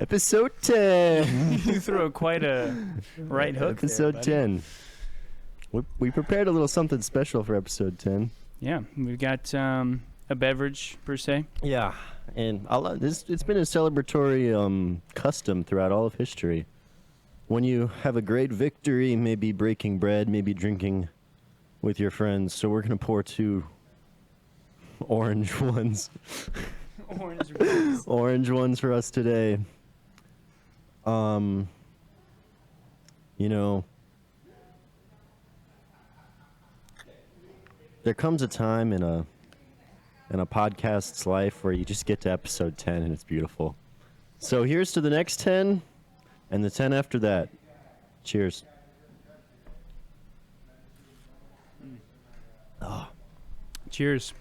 Episode 10. You throw quite a right hook Episode there, buddy. 10. We prepared a little something special for episode 10. Yeah, we've got a beverage, per se. Yeah, and it's been a celebratory custom throughout all of history. When you have a great victory, maybe breaking bread, maybe drinking with your friends. So we're going to pour 2 orange ones. Orange ones for us today. You know, there comes a time in a podcast's life where you just get to episode 10 and it's beautiful. So here's to the next 10 and the 10 after that. Cheers. Oh, Cheers.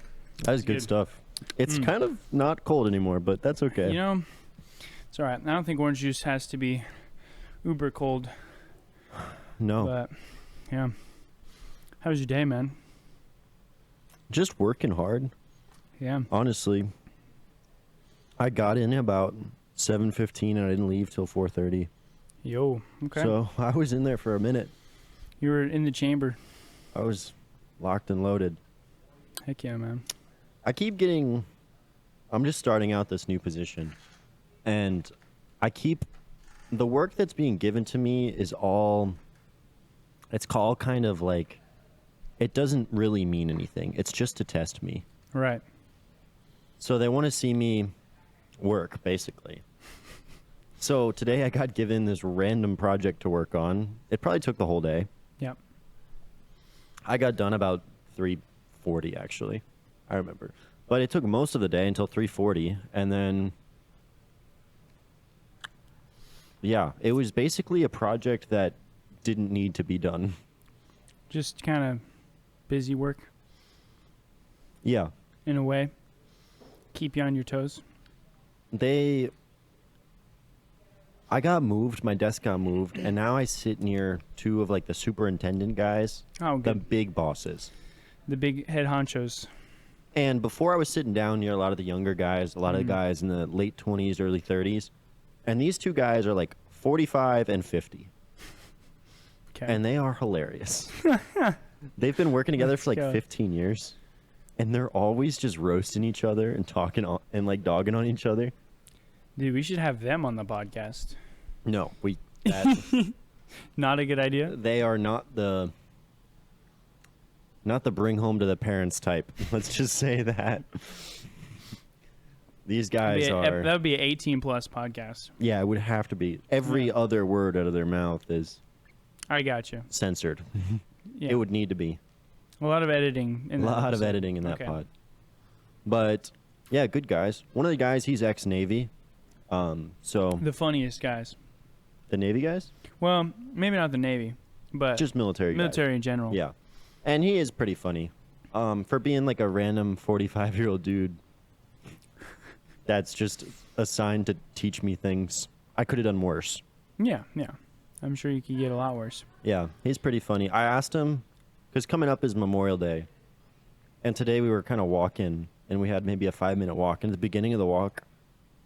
that was good good. stuff. It's kind of not cold anymore, but that's okay. You know, it's all right. I don't think orange juice has to be uber cold. No. But, yeah. How was your day, man? Just working hard, Yeah. honestly. I got in about 7:15 and I didn't leave till 4:30. Yo. Okay. So I was in there for a minute. You were in the chamber. I was locked and loaded. Heck yeah, man. I'm just starting out this new position. And the work that's being given to me it's all kind of like, it doesn't really mean anything. It's just to test me. Right. So they want to see me work, basically. So today I got given this random project to work on. It probably took the whole day. Yep. I got done about 3:40, actually. I remember. But it took most of the day until 3:40. And then, yeah, it was basically a project that didn't need to be done. Just kind of busy work Yeah. in a way. Keep you on your toes. I got moved, my desk got moved, and now I sit near 2 of like the superintendent guys, Oh, the good. big bosses. The big head honchos. And before I was sitting down near a lot of the younger guys, a lot of the guys in the late 20s, early 30s, and these 2 guys are like 45 and 50, Okay. and they are hilarious. They've been working together for like Let's go. 15 years, and they're always just roasting each other and talking and like dogging on each other. Dude, we should have them on the podcast. No, Not a good idea. they are not the bring home to the parents type. Let's just say that. These guys are. That would be an 18 plus podcast. Yeah, it would have to be. Every other word out of their mouth is I got you. censored. Yeah. It would need to be. A lot of editing. A In that lot of episode. editing in that Okay. pod. But, yeah, good guys. One of the guys, he's ex-Navy. So, The funniest guys. the Navy guys? Well, maybe not the Navy, but Just military guys. military in general. Yeah. And he is pretty funny. For being like a random 45-year-old dude that's just assigned to teach me things, I could have done worse. Yeah, yeah. I'm sure you could get a lot worse. Yeah, he's pretty funny. I asked him, because coming up is Memorial Day, and today we were kind of walking, and we had maybe a 5-minute walk. And at the beginning of the walk,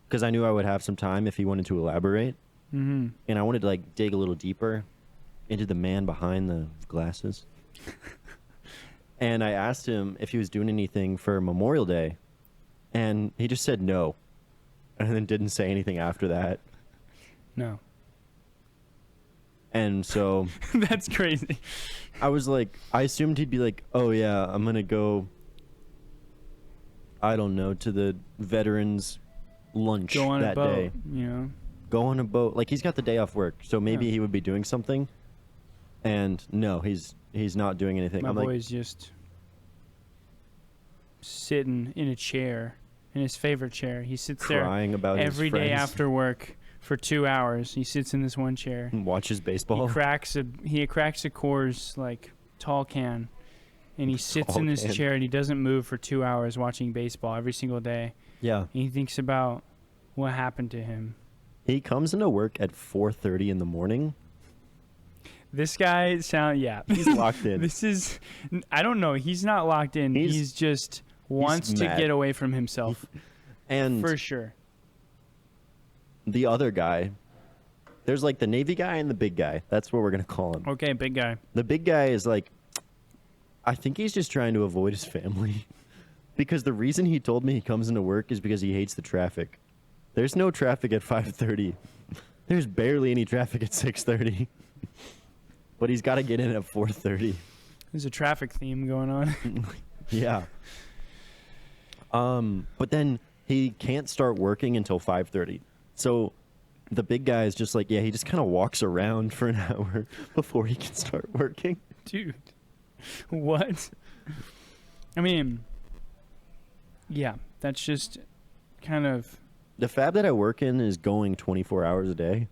because I knew I would have some time if he wanted to elaborate, Mm-hmm. and I wanted to like dig a little deeper into the man behind the glasses. And I asked him if he was doing anything for Memorial Day, and he just said no, and then didn't say anything after that. No. And so That's crazy. I was like, I assumed he'd be like, oh yeah, I'm gonna go, I don't know, to the veterans lunch Go on that a boat, day. you know. Go on a boat. Like, he's got the day off work, so maybe Yeah. he would be doing something. And no, he's not doing anything. My I'm like, boy's just sitting in a chair, in his favorite chair. He sits crying about there his every day friends after work for 2 hours. He sits in this one chair. and watches baseball. He cracks a Coors like tall can, and he sits Tall in this can. chair and he doesn't move for 2 hours watching baseball every single day. Yeah. And he thinks about what happened to him. He comes into work at 4:30 in the morning. This guy yeah. He's locked in. This is I don't know. He's not locked in. He's just wants to mad. get away from himself And for sure. the other guy, there's like the Navy guy and the big guy. That's what we're gonna call him. Okay, big guy. The big guy is like, I think he's just trying to avoid his family. Because the reason he told me he comes into work is because he hates the traffic. There's no traffic at 5:30. There's barely any traffic at 6:30. But he's got to get in at 4:30. There's a traffic theme going on. Yeah. But then he can't start working until 5:30. So the big guy is just like, yeah, he just kind of walks around for an hour before he can start working. Dude. What? I mean, yeah, that's just kind of The fab that I work in is going 24 hours a day.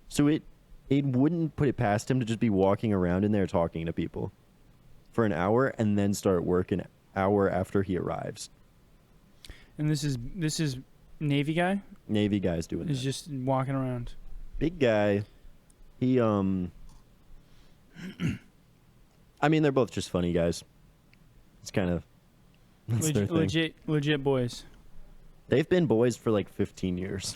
So it wouldn't put it past him to just be walking around in there talking to people for an hour and then start work an hour after he arrives. and this is Navy guy Navy guy's doing is that. just walking around. Big guy, he I mean, they're both just funny guys. It's kind of that's their thing. Legit boys. They've been boys for like 15 years.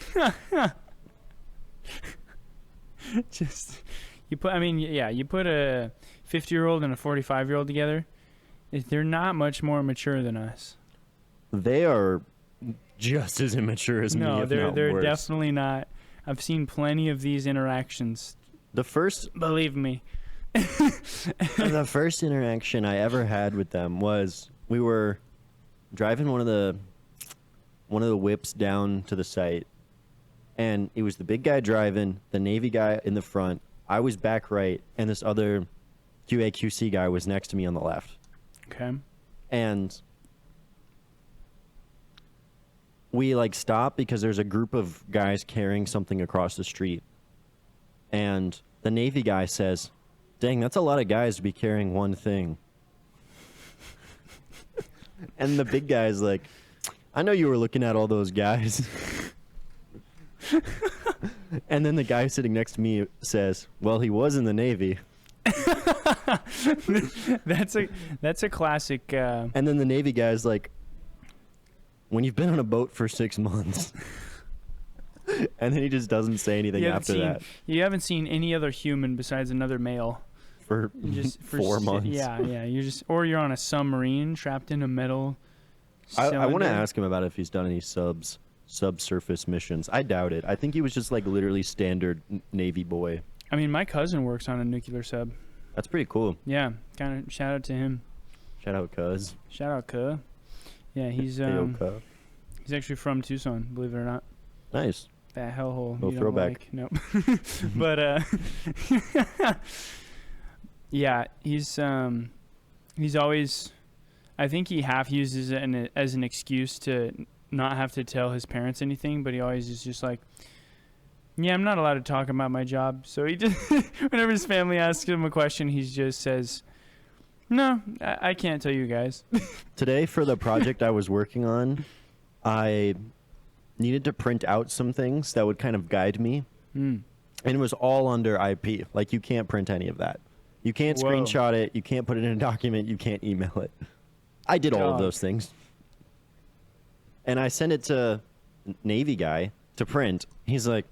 Just you put you put a 50-year-old and a 45-year-old together, they're not much more mature than us. They are just as immature as me. No, if they're not they're worse. definitely not. I've seen plenty of these interactions. The first Believe me. the first interaction I ever had with them was we were driving one of the whips down to the site, and it was the big guy driving, the Navy guy in the front, I was back right, and this other QA/QC guy was next to me on the left. Okay. And we like stop because there's a group of guys carrying something across the street, and the Navy guy says, "Dang, that's a lot of guys to be carrying one thing." And the big guy's like, "I know you were looking at all those guys." And then the guy sitting next to me says, "Well, he was in the Navy." That's a classic. And then the Navy guy's like, "When you've been on a boat for 6 months." And then he just doesn't say anything after that You haven't seen any other human besides another male. for Just for 4 months. Yeah. Or you're on a submarine trapped in a metal. I want to cylinder. ask him about if he's done any subsurface missions. I doubt it. I think he was just like literally standard Navy boy. I mean, my cousin works on a nuclear sub. That's pretty cool. Yeah, kind of shout out to him. Shout out, cuz. Shout out, Kuh. Yeah, he's Heyo, cuz. he's actually from Tucson, believe it or not. Nice. That hellhole. Little you throwback. Don't like. Nope. But yeah, he's always. I think he half uses it as an excuse to not have to tell his parents anything, but he always is just like, "Yeah, I'm not allowed to talk about my job." So he just, whenever his family asks him a question, he just says, "No, I can't tell you guys." Today, for the project I was working on, I needed to print out some things that would kind of guide me. Mm. And it was all under IP. Like, you can't print any of that. You can't Whoa. screenshot it. You can't put it in a document. You can't email it. I did all of God. those things. And I sent it to Navy guy to print. He's like,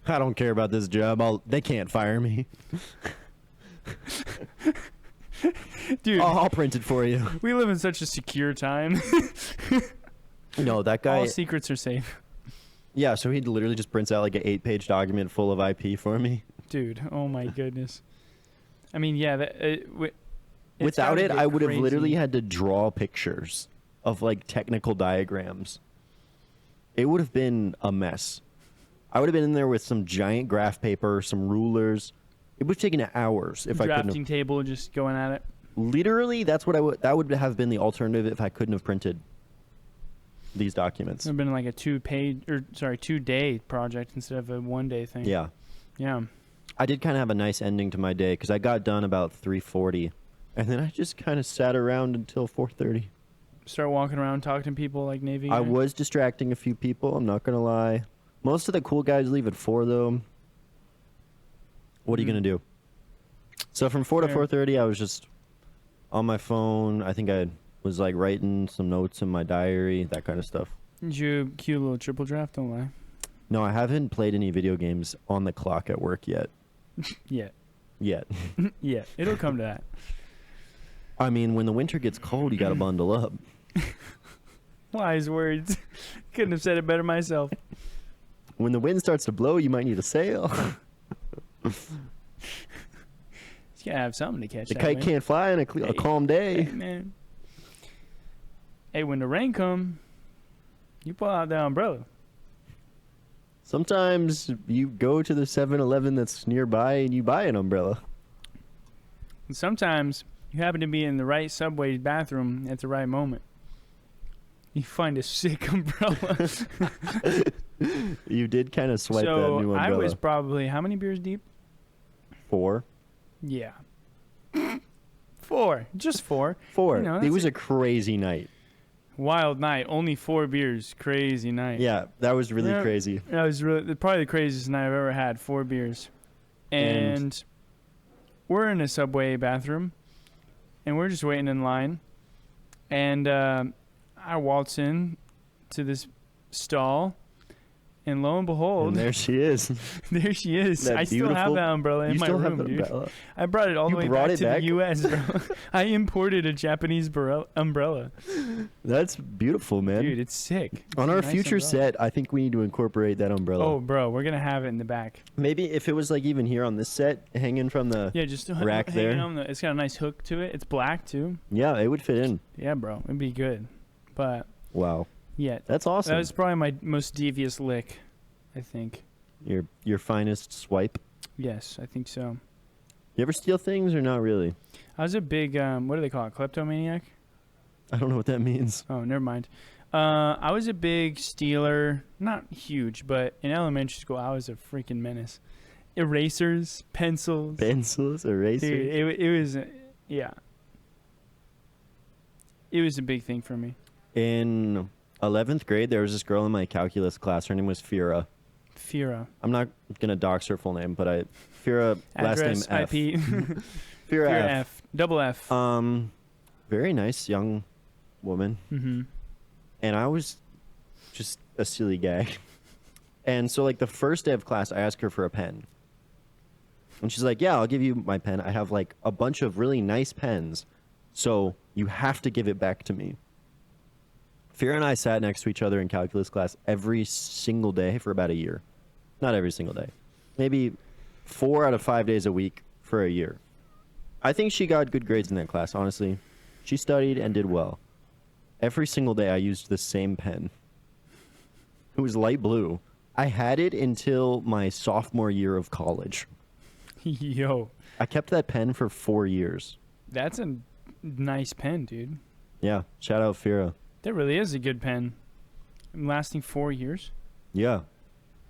"I don't care about this job. They can't fire me. Dude, I'll print it for you." we live in such a secure time. No, that guy. All secrets are safe. Yeah, so he literally just prints out like an 8-page document full of IP for me. Dude, oh my goodness. I mean, yeah, it's Without gotta it, get I would have crazy. literally had to draw pictures of like technical diagrams. It would have been a mess. I would have been in there with some giant graph paper, some rulers. It would have taken hours if I couldn't drafting have. table just going at it. Literally, that's what that would have been the alternative if I couldn't have printed these documents. It would have been like a 2-day project instead of a 1-day thing. Yeah. Yeah. I did kind of have a nice ending to my day because I got done about 3:40, and then I just kind of sat around until 4:30. Start walking around talking to people like Navy. I guy. was distracting a few people, I'm not going to lie. Most of the cool guys leave at 4, though. What are you Mm. going to do? So from 4 to Fair. 4:30, I was just on my phone. I think I was like writing some notes in my diary, that kind of stuff. Did you cue a little triple draft? Don't lie. No, I haven't played any video games on the clock at work yet. Yeah. Yet. Yeah. It'll come to that. I mean, when the winter gets cold, you gotta bundle up. Wise words. Couldn't have said it better myself. When the wind starts to blow, you might need a sail. You gotta have something to catch The that kite wind. can't fly on a Hey. calm day. Hey, man. Hey, when the rain come, you pull out the umbrella. Sometimes you go to the 7-Eleven that's nearby and you buy an umbrella. And sometimes you happen to be in the right subway bathroom at the right moment. You find a sick umbrella. You did kind of swipe that So new I umbrella. was probably how many beers deep? 4. Yeah. 4. Just 4. 4. You know, It that's was a crazy night. Wild night. Only 4 beers. Crazy night. Yeah, that was really Yeah. crazy. That was really probably the craziest night I've ever had. 4 beers. And we're in a subway bathroom. And we're just waiting in line. And I waltz in to this stall. And lo and behold, And there she is. there she is. That I still have beautiful- that umbrella in You my still room, have the dude. umbrella. I brought it all You the way brought back it to back? the U.S., bro. I imported a Japanese umbrella. That's beautiful, man. Dude, it's sick. It's On a our nice future umbrella. set, I think we need to incorporate that umbrella. Oh, bro, we're going to have it in the back. Maybe if it was like even here on this set, hanging from the... Yeah, just Rack hanging there. on it's got a nice hook to it. It's black, too. Yeah, it would fit in. Yeah, bro. It'd be good. But, Wow. yeah. That's awesome. That was probably my most devious lick, I think. Your finest swipe. Yes, I think so. You ever steal things or not really? I was a big, what do they call it, kleptomaniac? I don't know what that means. Oh, never mind. I was a big stealer, not huge, but in elementary school, I was a freaking menace. Erasers, pencils. Pencils, erasers. Dude, it was, yeah. It was a big thing for me. In 11th grade, there was this girl in my calculus class. Her name was Fira. Fira. I'm not gonna dox her full name, but Fira, last name Address, F. IP. Fira Fira F. F. Double F. Very nice young woman, Mm-hmm. and I was just a silly guy. And so, like, the first day of class, I asked her for a pen, and she's like, "Yeah, I'll give you my pen. I have like a bunch of really nice pens, so you have to give it back to me." Fira and I sat next to each other in calculus class every single day for about a year. Not every single day. Maybe 4 out of 5 days a week for a year. I think she got good grades in that class, honestly. She studied and did well. Every single day I used the same pen. It was light blue. I had it until my sophomore year of college. Yo, I kept that pen for 4 years. that's a nice pen, dude. Yeah, shout out Fira. That really is a good pen. Lasting 4 years. Yeah.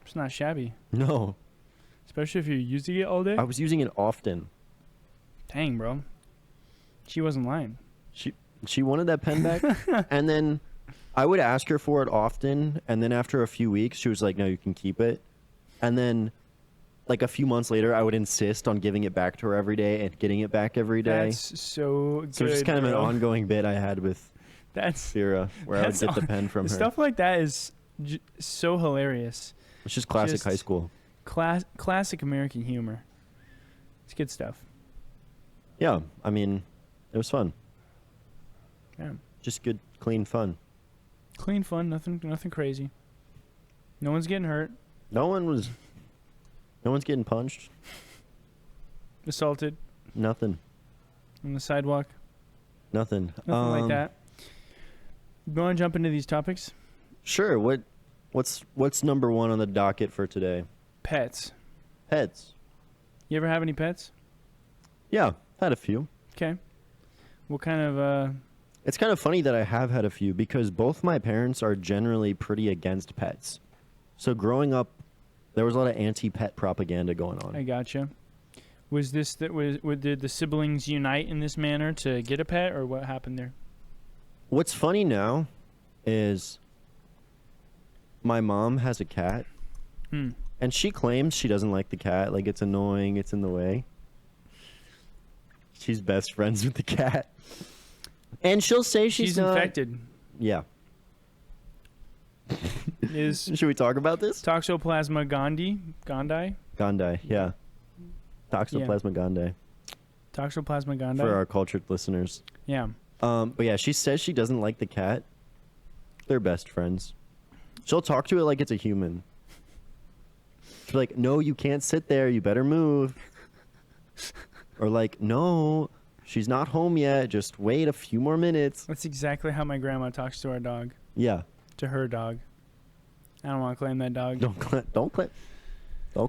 It's not shabby. No, Especially if you're using it all day. I was using it often. Dang, bro. She wasn't lying. She wanted that pen back, and then I would ask her for it often, and then after a few weeks, she was like, "No, you can keep it." And then, like a few months later, I would insist on giving it back to her every day and getting it back every day. That's so good. So it's just kind of an bro. ongoing bit I had with That's Fira, where I would That's get the on- pen from her. stuff like that is so hilarious. It's just classic just- high school. Classic American humor. It's good stuff. Yeah, I mean, it was fun. Yeah. Just good, clean fun. Clean fun, nothing crazy. No one's getting hurt, No one's getting punched. assaulted Nothing. on the sidewalk. Nothing. Nothing like that. You want to jump into these topics? Sure. What's number one on the docket for today? Pets. Pets. You ever have any pets? Yeah, had a few. Okay. What kind of It's kind of funny that I have had a few because both my parents are generally pretty against pets. So growing up, there was a lot of anti-pet propaganda going on. I gotcha. Was this did the siblings unite in this manner to get a pet, or what happened there? What's funny now is my mom has a cat, and she claims she doesn't like the cat. Like, it's annoying, it's in the way. She's best friends with the cat. And she'll say she's not... infected. Yeah. is Should we talk about this? Toxoplasma gondii. Gondii, yeah. Toxoplasma gondii Toxoplasma gondii. for our cultured listeners. Yeah. But yeah, she says she doesn't like the cat. They're best friends. She'll talk to it like it's a human. She's like, no, you can't sit there. You better move. Or like, no, she's not home yet. Just wait a few more minutes. That's exactly how my grandma talks to our dog. Yeah. To her dog. I don't want to claim that dog. Don't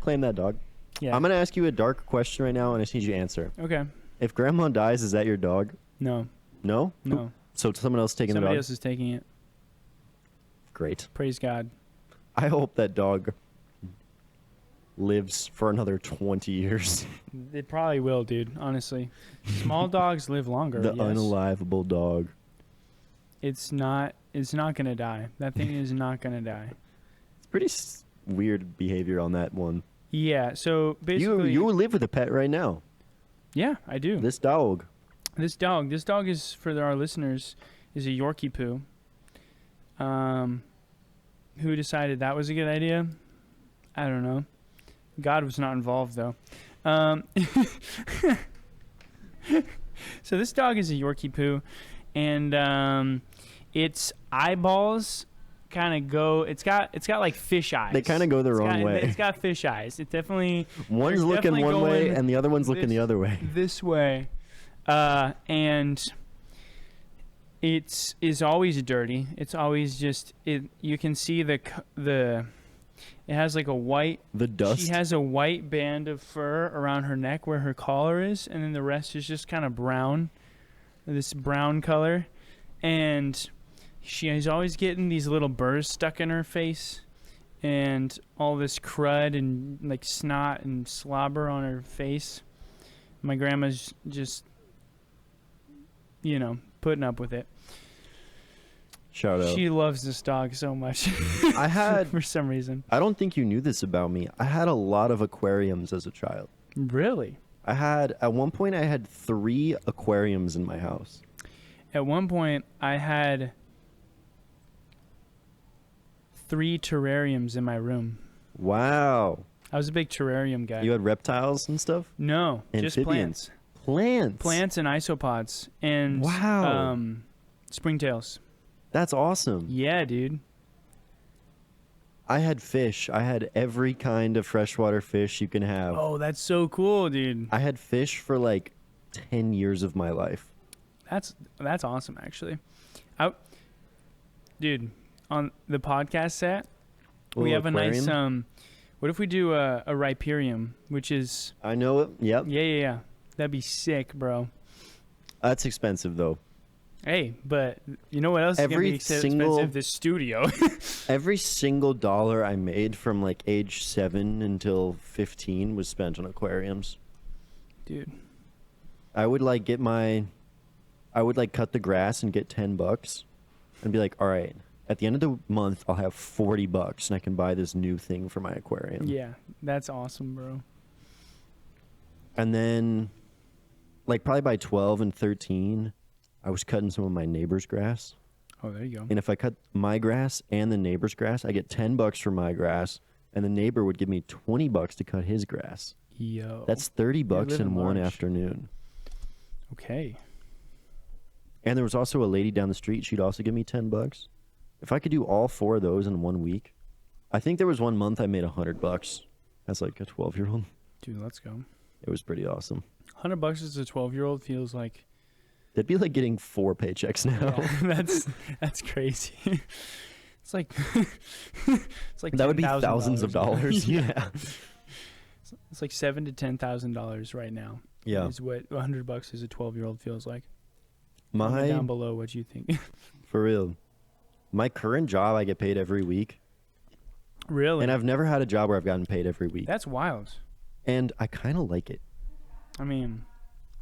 claim that dog. Yeah. I'm gonna ask you a dark question right now, and I just need you to answer. Okay. If Grandma dies, is that your dog? No. No. No. So someone else taking Somebody the dog. else is taking it. Great. Praise God. I hope that dog lives for another 20 years. It probably will, dude. Honestly, small dogs live longer. The yes. unalivable dog. It's not. It's not gonna die. That thing is not gonna die. It's pretty weird behavior on that one. Yeah. So basically, You live with a pet right now. yeah, I do. This dog. This dog is for our listeners is a Yorkie poo. Who decided that was a good idea? I don't know. God was not involved though. So this dog is a Yorkie poo, and its eyeballs kind of go. It's got like fish eyes. They kind of go the wrong way. It's got fish eyes. It definitely. One's they're looking definitely one way going and the other one's looking the other way. This way, and it is always dirty. It's always just it. You can see the. It has like a white. The dust. She has a white band of fur around her neck where her collar is, and then the rest is just kind of brown, this brown color, and she is always getting these little burrs stuck in her face, and all this crud and like snot and slobber on her face. My grandma's just, putting up with it. Shout out. She loves this dog so much. I had. For some reason. I don't think you knew this about me. I had a lot of aquariums as a child. Really? At one point, I had 3 aquariums in my house. At one point, I had 3 terrariums in my room. Wow. I was a big terrarium guy. You had reptiles and stuff? No, just Amphibians. plants. Plants. Plants and isopods and Wow. springtails. That's awesome. Yeah, dude. I had fish. I had every kind of freshwater fish you can have. Oh, that's so cool, dude. I had fish for like 10 years of my life. That's awesome, actually. Dude, on the podcast set, we Little have a nice aquarium. what if we do a riparium, which is I know it. Yep. yeah. That'd be sick, bro. That's expensive though. Hey, but you know what else is Every gonna be single- expensive? This studio. Every single dollar I made from like age 7 until 15 was spent on aquariums. Dude. I would like cut the grass and get $10 and be like, all right, at the end of the month, I'll have $40 and I can buy this new thing for my aquarium. Yeah, that's awesome, bro. And then like probably by 12 and 13, I was cutting some of my neighbor's grass. Oh, there you go. And if I cut my grass and the neighbor's grass, I get $10 for my grass, and the neighbor would give me $20 to cut his grass. Yo. That's $30 living in one large. afternoon. Okay. And there was also a lady down the street. She'd also give me $10. If I could do all 4 of those in 1 week, I think there was one month I made $100 as like a 12-year-old. Dude, let's go. It was pretty awesome. $100 as a 12-year-old feels like That'd be like getting 4 paychecks now. yeah, that's crazy. It's like That would be $10,000 thousands of now. dollars. Yeah. It's like $7,000 to $10,000 right now. Yeah. Is what $100 as a 12-year-old feels like. Comment My down below what you think. For real. My current job, I get paid every week. Really? And I've never had a job where I've gotten paid every week. That's wild. And I kind of like it. I mean,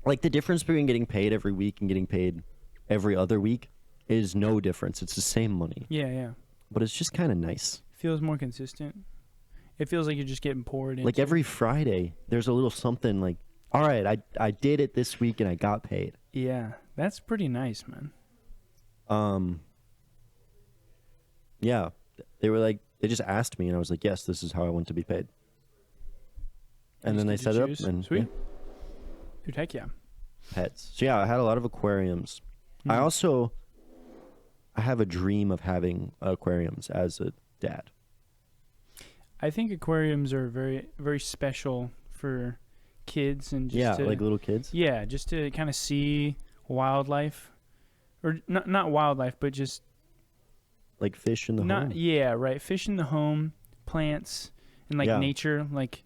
Like the difference between getting paid every week and getting paid every other week is no difference. It's the same money. yeah. But it's just kind of nice. Feels more consistent. It feels like you're just getting poured in. Like every Friday, there's a little something like, all right, I did it this week and I got paid. Yeah, that's pretty nice, man. Yeah. they were like, they just asked me, and I was like, yes, this is how I want to be paid. And then they Just get set to it up, choose? and Sweet. yeah, Dude, heck yeah. pets. So yeah, I had a lot of aquariums. I Hmm. also, I have a dream of having aquariums as a dad. I think aquariums are very, very special for kids and just Yeah, to, like little kids. yeah, just to kind of see wildlife, or not wildlife, but just Like fish in the not home. yeah, right. Fish in the home, plants, and like Yeah. nature. Like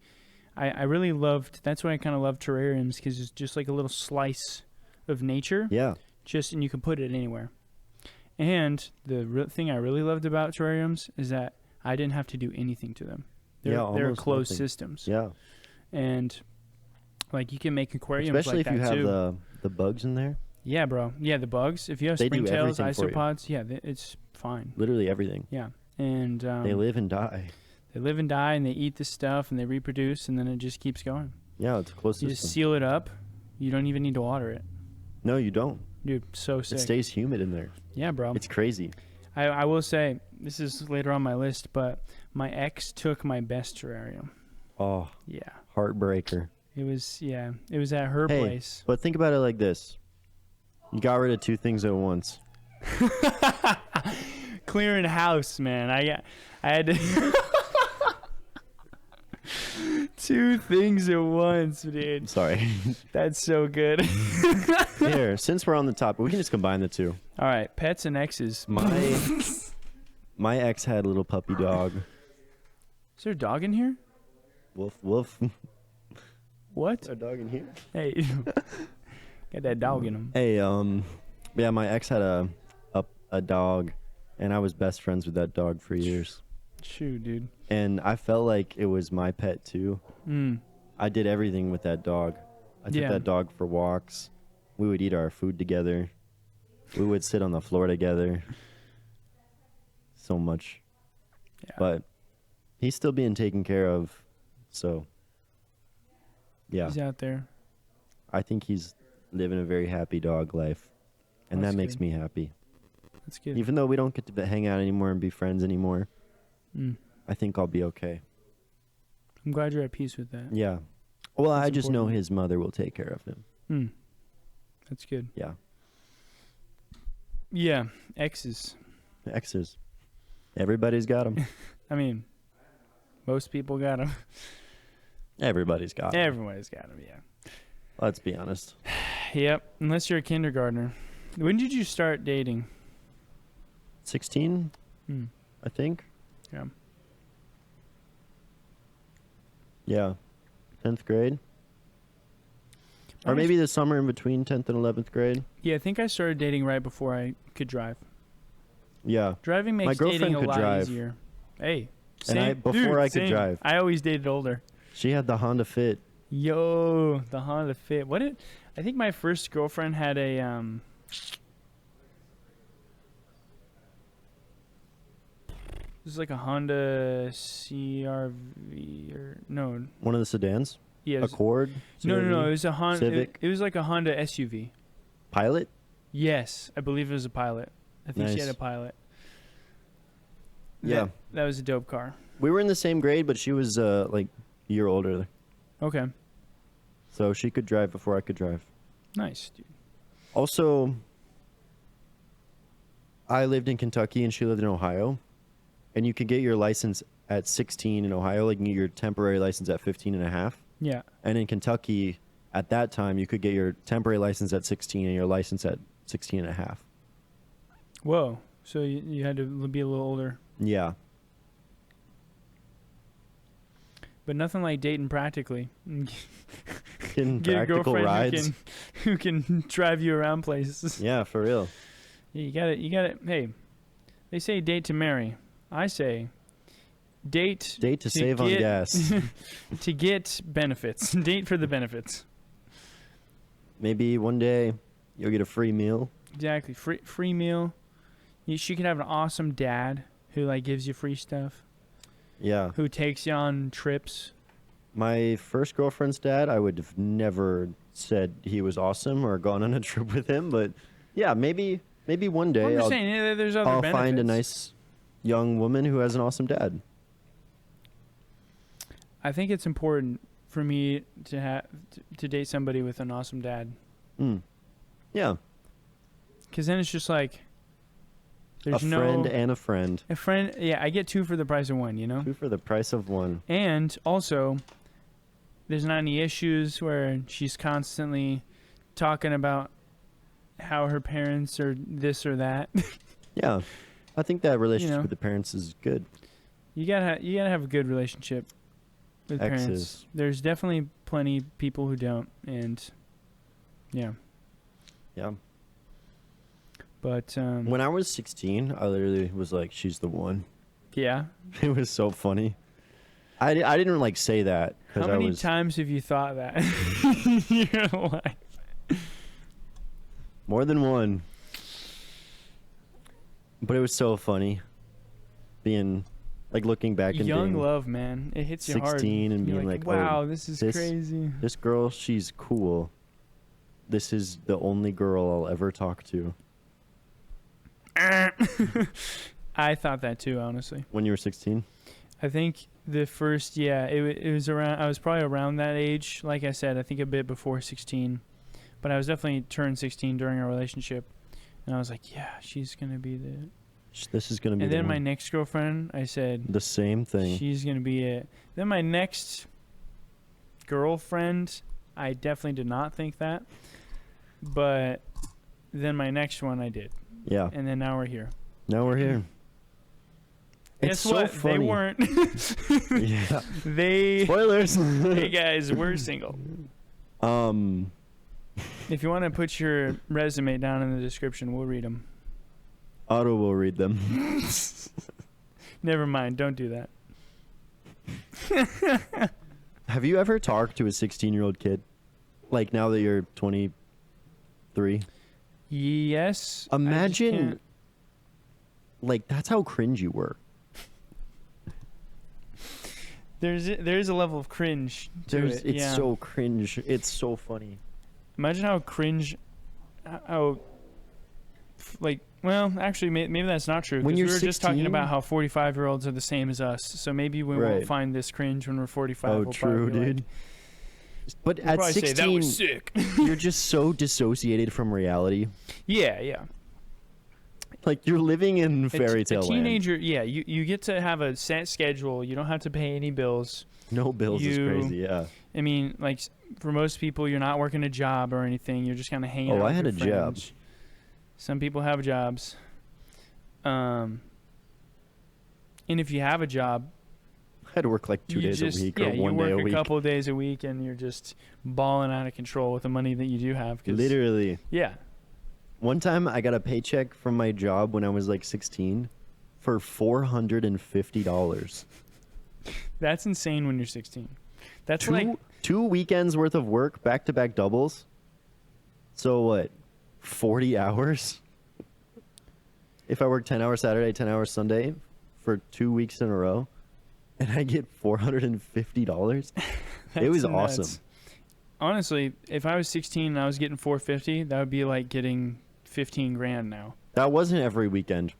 I really loved. That's why I kind of love terrariums because it's just like a little slice of nature. Yeah. Just and you can put it anywhere. And the thing I really loved about terrariums is that I didn't have to do anything to them. They're Yeah, almost closed nothing. systems. Yeah. And like you can make aquariums Especially like if you that have too. the bugs in there. Yeah, bro. Yeah, the bugs. If you have They do springtails, everything for you. isopods, yeah, it's fine. Literally everything. Yeah, and They live and die. they live and die, and they eat this stuff, and they reproduce, and then it just keeps going. Yeah, it's a closed You system. just seal it up. You don't even need to water it, No, you don't. dude. So sick. It stays humid in there. Yeah, bro. It's crazy. I will say this is later on my list, but my ex took my best terrarium. Oh, Yeah, heartbreaker. it was at her Hey. place. But think about it like this. You got rid of two things at once. Clearing house, man. I had to two things at once, dude. Sorry. That's so good. Here, since we're on the topic, we can just combine the two. All right, pets and exes. My ex had a little puppy dog. Is there a dog in here? Woof woof. What? A dog in here? Hey, got that dog in him. Hey, yeah, my ex had a dog, and I was best friends with that dog for years. Shoot, dude. And I felt like it was my pet too. Mm. I did everything with that dog. I took Yeah. that dog for walks. We would eat our food together. We would sit on the floor together. So much. Yeah. But he's still being taken care of. So, yeah. He's out there. I think he's living a very happy dog life. And That's that makes good. me happy. That's good. Even though we don't get to hang out anymore and be friends anymore, Mm. I think I'll be okay. I'm glad you're at peace with that. Yeah. Well, I That's just know important. his mother will take care of him. Mm. That's good. Yeah. Yeah, exes. Exes. Everybody's got them. I mean, most people got them. Everybody's got them. Everybody's got them. Yeah. Let's be honest. Yep. Unless you're a kindergartner. When did you start dating? 16, Hmm. I think. Yeah. Yeah. 10th grade. Or maybe the summer in between 10th and 11th grade. Yeah, I think I started dating right before I could drive. Yeah. Driving makes girlfriend dating a could lot drive. easier. Hey. And I- Same, before dude, I could same. drive. I always dated older. She had the Honda Fit. Yo, the Honda Fit. I think my first girlfriend had a it was like a Honda CRV or no. One of the sedans. Yeah. It was, Accord. no. CRV, It was a Honda. Civic. It was like a Honda SUV. Pilot. Yes, I believe it was a Pilot. I think she had Nice. a Pilot. Yeah. That was a dope car. We were in the same grade, but she was like a year older. Okay. So she could drive before I could drive. Nice, dude. Also, I lived in Kentucky and she lived in Ohio. And you could get your license at 16 in Ohio, like you can get your temporary license at 15 and a half. Yeah. And in Kentucky, at that time, you could get your temporary license at 16 and your license at 16 and a half. Whoa. So you had to be a little older. Yeah. But nothing like dating practically. Getting Get a practical girlfriend rides. who can drive you around places. Yeah, for real. Yeah, you gotta. Hey, they say date to marry. I say date Date to save on get- gas. to get benefits. Date for the benefits. Maybe one day you'll get a free meal. Exactly. Free meal. She could have an awesome dad who like gives you free stuff. Yeah. Who takes you on trips. My first girlfriend's dad, I would have never said he was awesome or gone on a trip with him, but yeah, maybe one day I'm just I'll, saying, there's other I'll benefits. find a nice, young woman who has an awesome dad. I think it's important for me to date somebody with an awesome dad, Mm. Yeah. because then it's just like there's a no friend and a friend. a friend. Yeah, I get two for the price of one. You know, Two for the price of one. and also there's not any issues where she's constantly talking about how her parents are this or that. Yeah. I think that relationship know. with the parents is good. You gotta have a good relationship with parents. Exes. There's definitely plenty people who don't, and yeah. Yeah. But When I was 16, I literally was like, she's the one. yeah. It was so funny. I didn't like say that How because I many was times have you thought that in your life? more than one. But it was so funny being like looking back and Young being love, man. It hits you hard. 16 and You're being like, wow, oh, this is this- crazy. this girl, she's cool. This is the only girl I'll ever talk to. I thought that too, honestly. When you were 16? I think the first, it was around. I was probably around that age. Like I said, I think a bit before 16, but I was definitely turned 16 during our relationship, and I was like, yeah, she's gonna be the. This is gonna be And the then my one. next girlfriend, I said, The same thing. she's gonna be it. Then my next girlfriend, I definitely did not think that, but then my next one, I did, Yeah. and then now we're here. Now we're here. Guess It's so what? funny. They weren't. Yeah. They. Spoilers. Hey guys, we're single. Um. If you want to put your resume down in the description, we'll read them. Otto will read them. Never mind. Don't do that. Have you ever talked to a 16-year-old kid? Like now that you're 23? Yes. I just Imagine, can't- like, that's how cringe you were. There's a level of cringe to it. It's Yeah. so cringe. It's so funny. Imagine how cringe. How. Like, well, actually, maybe that's not true. When 'cause you're we were just talking 16? about how 45-year-olds are the same as us. So maybe we Right. won't find this cringe when we're 45. Oh, We'll true, probably be dude. But We'll at probably say, 16, that was sick. you're just so dissociated from reality. Yeah. Like, you're living in A fairy tale land. teenager, yeah, you get to have a set schedule. You don't have to pay any bills. No bills is you- crazy, yeah. I mean, like for most people, you're not working a job or anything. You're just kind of hanging Oh, out. I with had your a job. friends. Some people have jobs. And if you have a job, I had to work like 2 you days just a week yeah, or you 1 work day a a week. couple of days a week, and you're just balling out of control with the money that you do have. 'Cause- Literally. Yeah. One time I got a paycheck from my job when I was like 16 for $450. That's insane when you're 16. That's Two, like 2 weekends worth of work, back-to-back doubles. So what? 40 hours? If I work 10 hours Saturday, 10 hours Sunday for 2 weeks in a row, and I get $450? It was that's awesome. nuts. Honestly, if I was 16 and I was getting 450, that would be like getting 15 grand now. That wasn't every weekend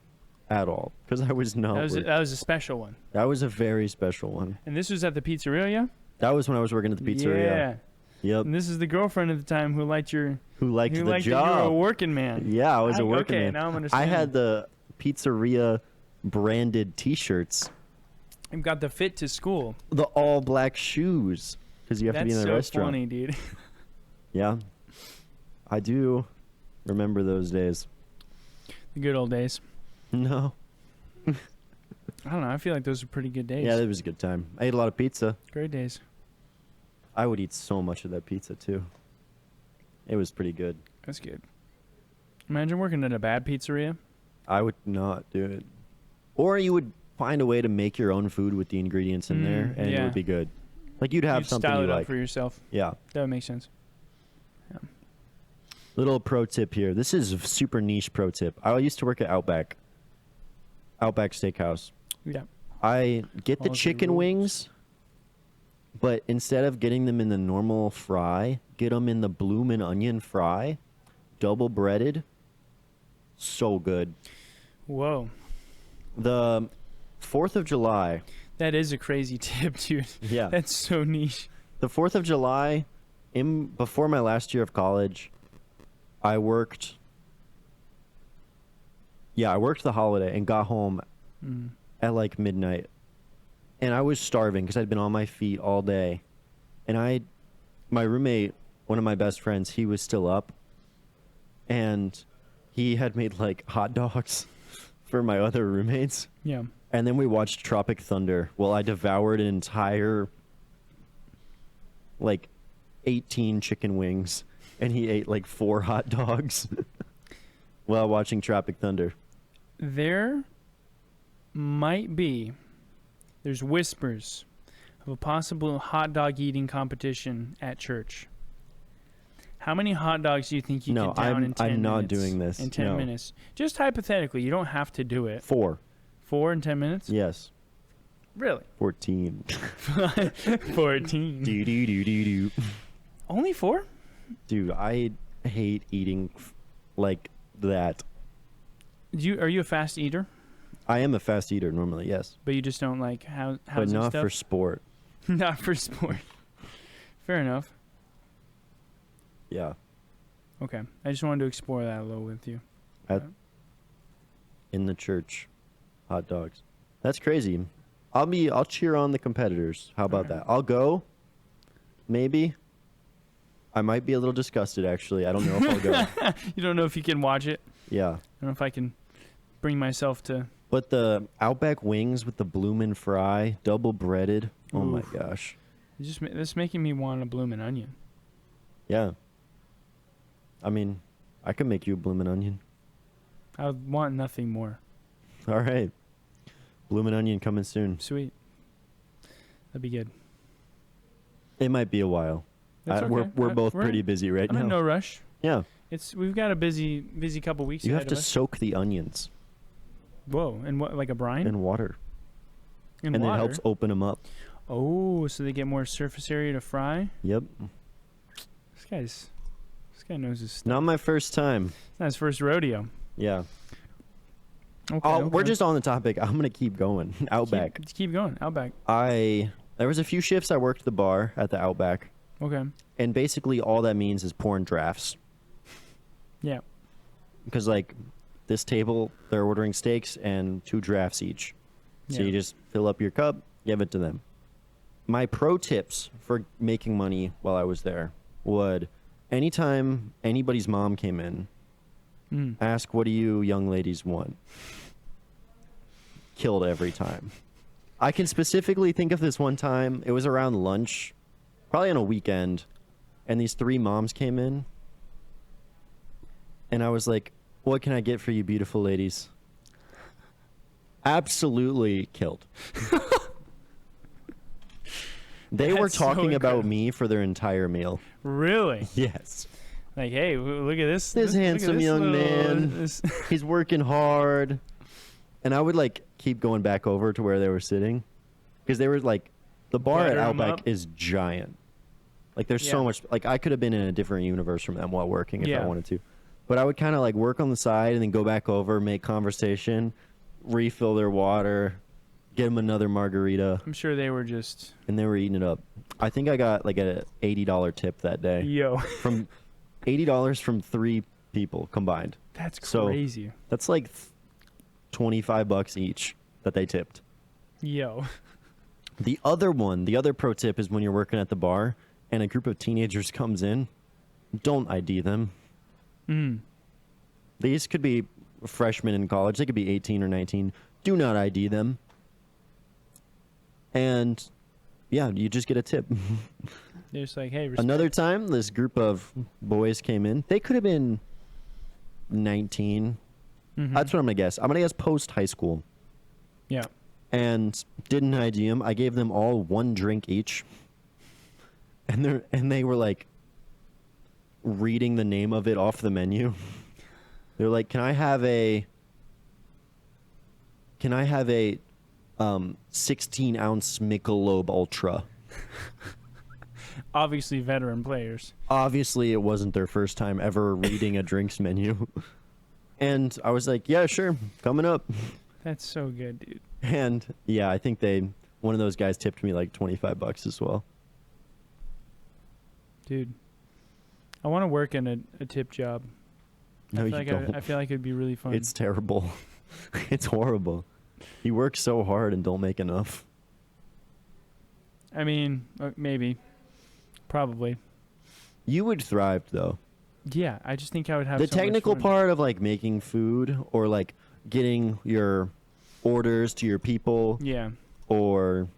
at all because I was not. That was a special one. That was a very special one. And this was at the pizzeria? That was when I was working at the pizzeria. Yeah. Yep. And this is the girlfriend at the time who liked your Who liked who the liked that you were a job? working man. Yeah, I was a working okay, man. now I'm I understanding. had the pizzeria branded T-shirts, I've got the fit to school. the all black shoes because you have That's to be in the so restaurant. funny, dude. Yeah, I do remember those days. The good old days. No. I don't know. I feel like those are pretty good days. Yeah, it was a good time. I ate a lot of pizza. Great days. I would eat so much of that pizza too. It was pretty good. That's good. Imagine working at a bad pizzeria. I would not do it. Or you would find a way to make your own food with the ingredients in there, and it yeah. would be good. Like you'd have You'd something style you it up like. for yourself. Yeah. That would make sense. Little pro tip here. This is a super niche pro tip. I used to work at Outback Steakhouse. Yeah. I get the All the chicken rules. wings, but instead of getting them in the normal fry, get them in the bloomin' onion fry, double breaded. So good. Whoa. The 4th of July. That is a crazy tip, dude. Yeah. That's so niche. The 4th of July, before my last year of college, I worked. Yeah, I worked the holiday and got home Mm. at like midnight. And I was starving because I'd been on my feet all day. And my roommate, one of my best friends, he was still up. And he had made like hot dogs for my other roommates. Yeah. And then we watched Tropic Thunder. Well, I devoured an entire, like, 18 chicken wings. And he ate like 4 hot dogs while watching Tropic Thunder. There might be, there's whispers of a possible hot dog eating competition at church. How many hot dogs do you think you No, could down in 10 I'm not minutes? doing this. In 10 No. minutes. Just hypothetically, you don't have to do it. 4. 4 in 10 minutes? Yes. Really? 14. 14. do, do, do, do, do. Only 4? Dude, I hate eating like that. Are you a fast eater? I am a fast eater normally, yes. But you just don't like But housing not stuff? for sport. Not for sport. Fair enough. Yeah. Okay. I just wanted to explore that a little with you. In the church. Hot dogs. That's crazy. I'll cheer on the competitors. How about Alright. that? I'll go. Maybe. I might be a little disgusted actually. I don't know if I'll go. You don't know if you can watch it. Yeah. I don't know if I can bring myself to. But the Outback wings with the bloomin' fry, double breaded. Oh my Oof. gosh. This making me want a bloomin' onion. Yeah. I mean, I could make you a bloomin' onion. I would want nothing more. All right. Bloomin' onion coming soon. Sweet. That'd be good. It might be a while. That's okay. We're both pretty busy right I'm now. in no rush. Yeah. We've got a busy couple weeks. You have ahead to of us. soak the onions Whoa, and what, like a brine? in water. In And water? it helps open them up. Oh, so they get more surface area to fry. Yep. This guy knows his stuff. Not my first time. It's not his first rodeo. Yeah. Okay, We're okay. just on the topic. I'm going to keep going. Outback. Keep going. Outback. There was a few shifts I worked the bar at the Outback. Okay. And basically all that means is pouring drafts. Yeah. Because, like, this table, they're ordering steaks and 2 drafts each. So Yeah. you just fill up your cup, give it to them. My pro tips for making money while I was there would, anytime anybody's mom came in, Mm. ask, what do you young ladies want? Killed every time. I can specifically think of this one time. It was around lunch, probably on a weekend, and these 3 moms came in. And I was like, what can I get for you beautiful ladies? Absolutely killed. They were That's so talking about incredible. me for their entire meal. Really? Yes. Like, hey, look at this. This look at handsome this young little- man. this- He's working hard. And I would like keep going back over to where they were sitting. Because they were like, the bar Butter at 'em Outback up. is giant. Like there's so Yeah. much, like I could have been in a different universe from them while working if I Yeah. wanted to. But I would kind of like work on the side and then go back over, make conversation, refill their water, get them another margarita, I'm sure they were just, and they were eating it up. I think I got like a $80 tip that day yo, from $80 from 3 people combined. that's So- crazy. That's like $25 each that they tipped. Yo. The other pro tip is when you're working at the bar and a group of teenagers comes in, don't ID them. Mm. These could be freshmen in college. They could be 18 or 19. Do not ID them. And yeah, you just get a tip. They're just like, hey, respect. Another time, this group of boys came in. They could have been 19. Mhm. That's what I'm going to guess. I'm going to guess post high school. Yeah. And didn't ID them. I gave them all 1 drink each. And they were like reading the name of it off the menu. They're like, can I have a 16-ounce Michelob Ultra? Obviously, veteran players. Obviously, it wasn't their first time ever reading a drinks menu. And I was like, yeah, sure, coming up. That's so good, dude. And yeah, I think one of those guys tipped me like $25 as well. Dude, I want to work in a tip job. No, you don't. I feel like it'd be really fun. It's terrible. It's horrible. You work so hard and don't make enough. I mean, maybe, probably. You would thrive though. Yeah, I just think I would have The so much technical fun. part of like making food or like getting your orders to your people Yeah, or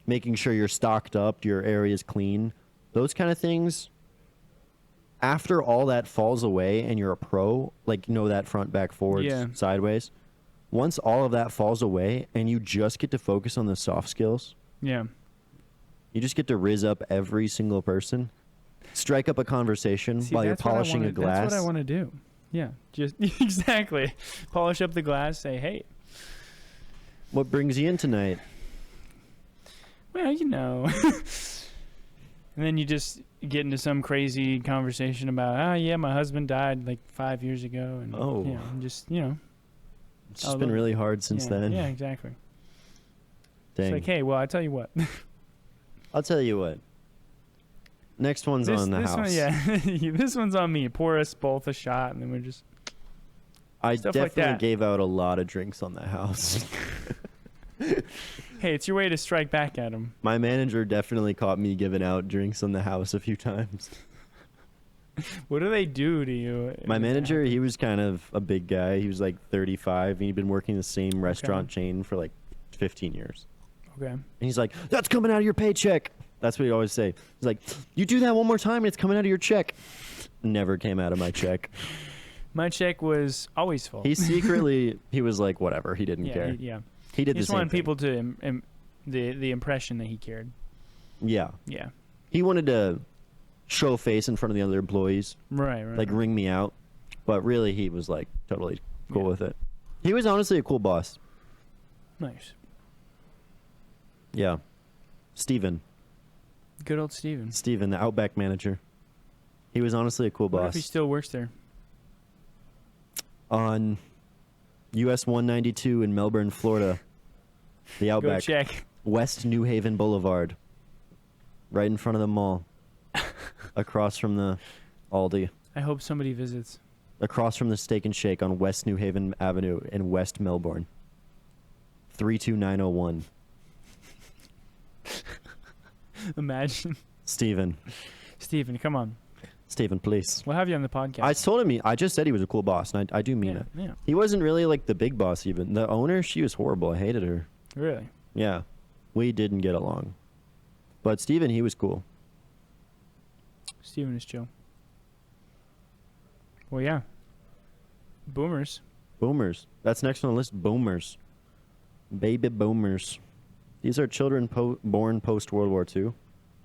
making sure you're stocked up, your area's clean, those kind of things. After all that falls away and you're a pro, like that front, back, forwards, Yeah. sideways, once all of that falls away and you just get to focus on the soft skills, yeah. you just get to rizz up every single person, strike up a conversation See, while you're that's what I polishing wanna- a glass. That's what I want to do. Yeah, just exactly. Polish up the glass. Say, hey, What brings you in tonight? well, and then you just get into some crazy conversation about, yeah, my husband died like 5 years ago, and Oh. just It's just Oh, been look. really hard since yeah, then. Yeah, exactly. Dang. It's like, hey, well, I tell you what. I'll tell you what. Next one's on the house. One, yeah, this one's on me. Pour us both a shot, and then we're just. I Stuff like definitely that. gave out a lot of drinks on the house. Hey, it's your way to strike back at him. My manager definitely caught me giving out drinks on the house a few times. What do they do to you? My manager, he was kind of a big guy. He was like 35, and he'd been working the same restaurant chain for like 15 years. Okay. And he's like, "That's coming out of your paycheck." That's what he'd always say. He's like, "You do that one more time, and it's coming out of your check." Never came out of my check. My check was always full. He was like, whatever. He didn't care. Yeah. He did He the just same wanted thing. people to the impression that he cared. Yeah. Yeah. He wanted to show face in front of the other employees, Right. like ring me out. But really, he was like totally cool Yeah. with it. He was honestly a cool boss. Nice. Yeah. Steven, Good old Steven. the Outback manager. He was honestly a cool What if boss. he still works there? On US 192 in Melbourne, Florida. The Go Outback. check. West New Haven Boulevard. Right in front of the mall. Across from the Aldi. I hope somebody visits. Across from the Steak and Shake on West New Haven Avenue in West Melbourne. 32901. Imagine. Steven, Steven, come on. please. We'll have you on the podcast. I told him, I just said he was a cool boss, and I do mean yeah, it. yeah. He wasn't really like the big boss even. The owner, she was horrible. I hated her. Really? Yeah. We didn't get along. But Steven, he was cool. Steven is chill. Well, yeah. Boomers. Boomers. That's next on the list. Boomers. Baby boomers. These are children born post-World War II.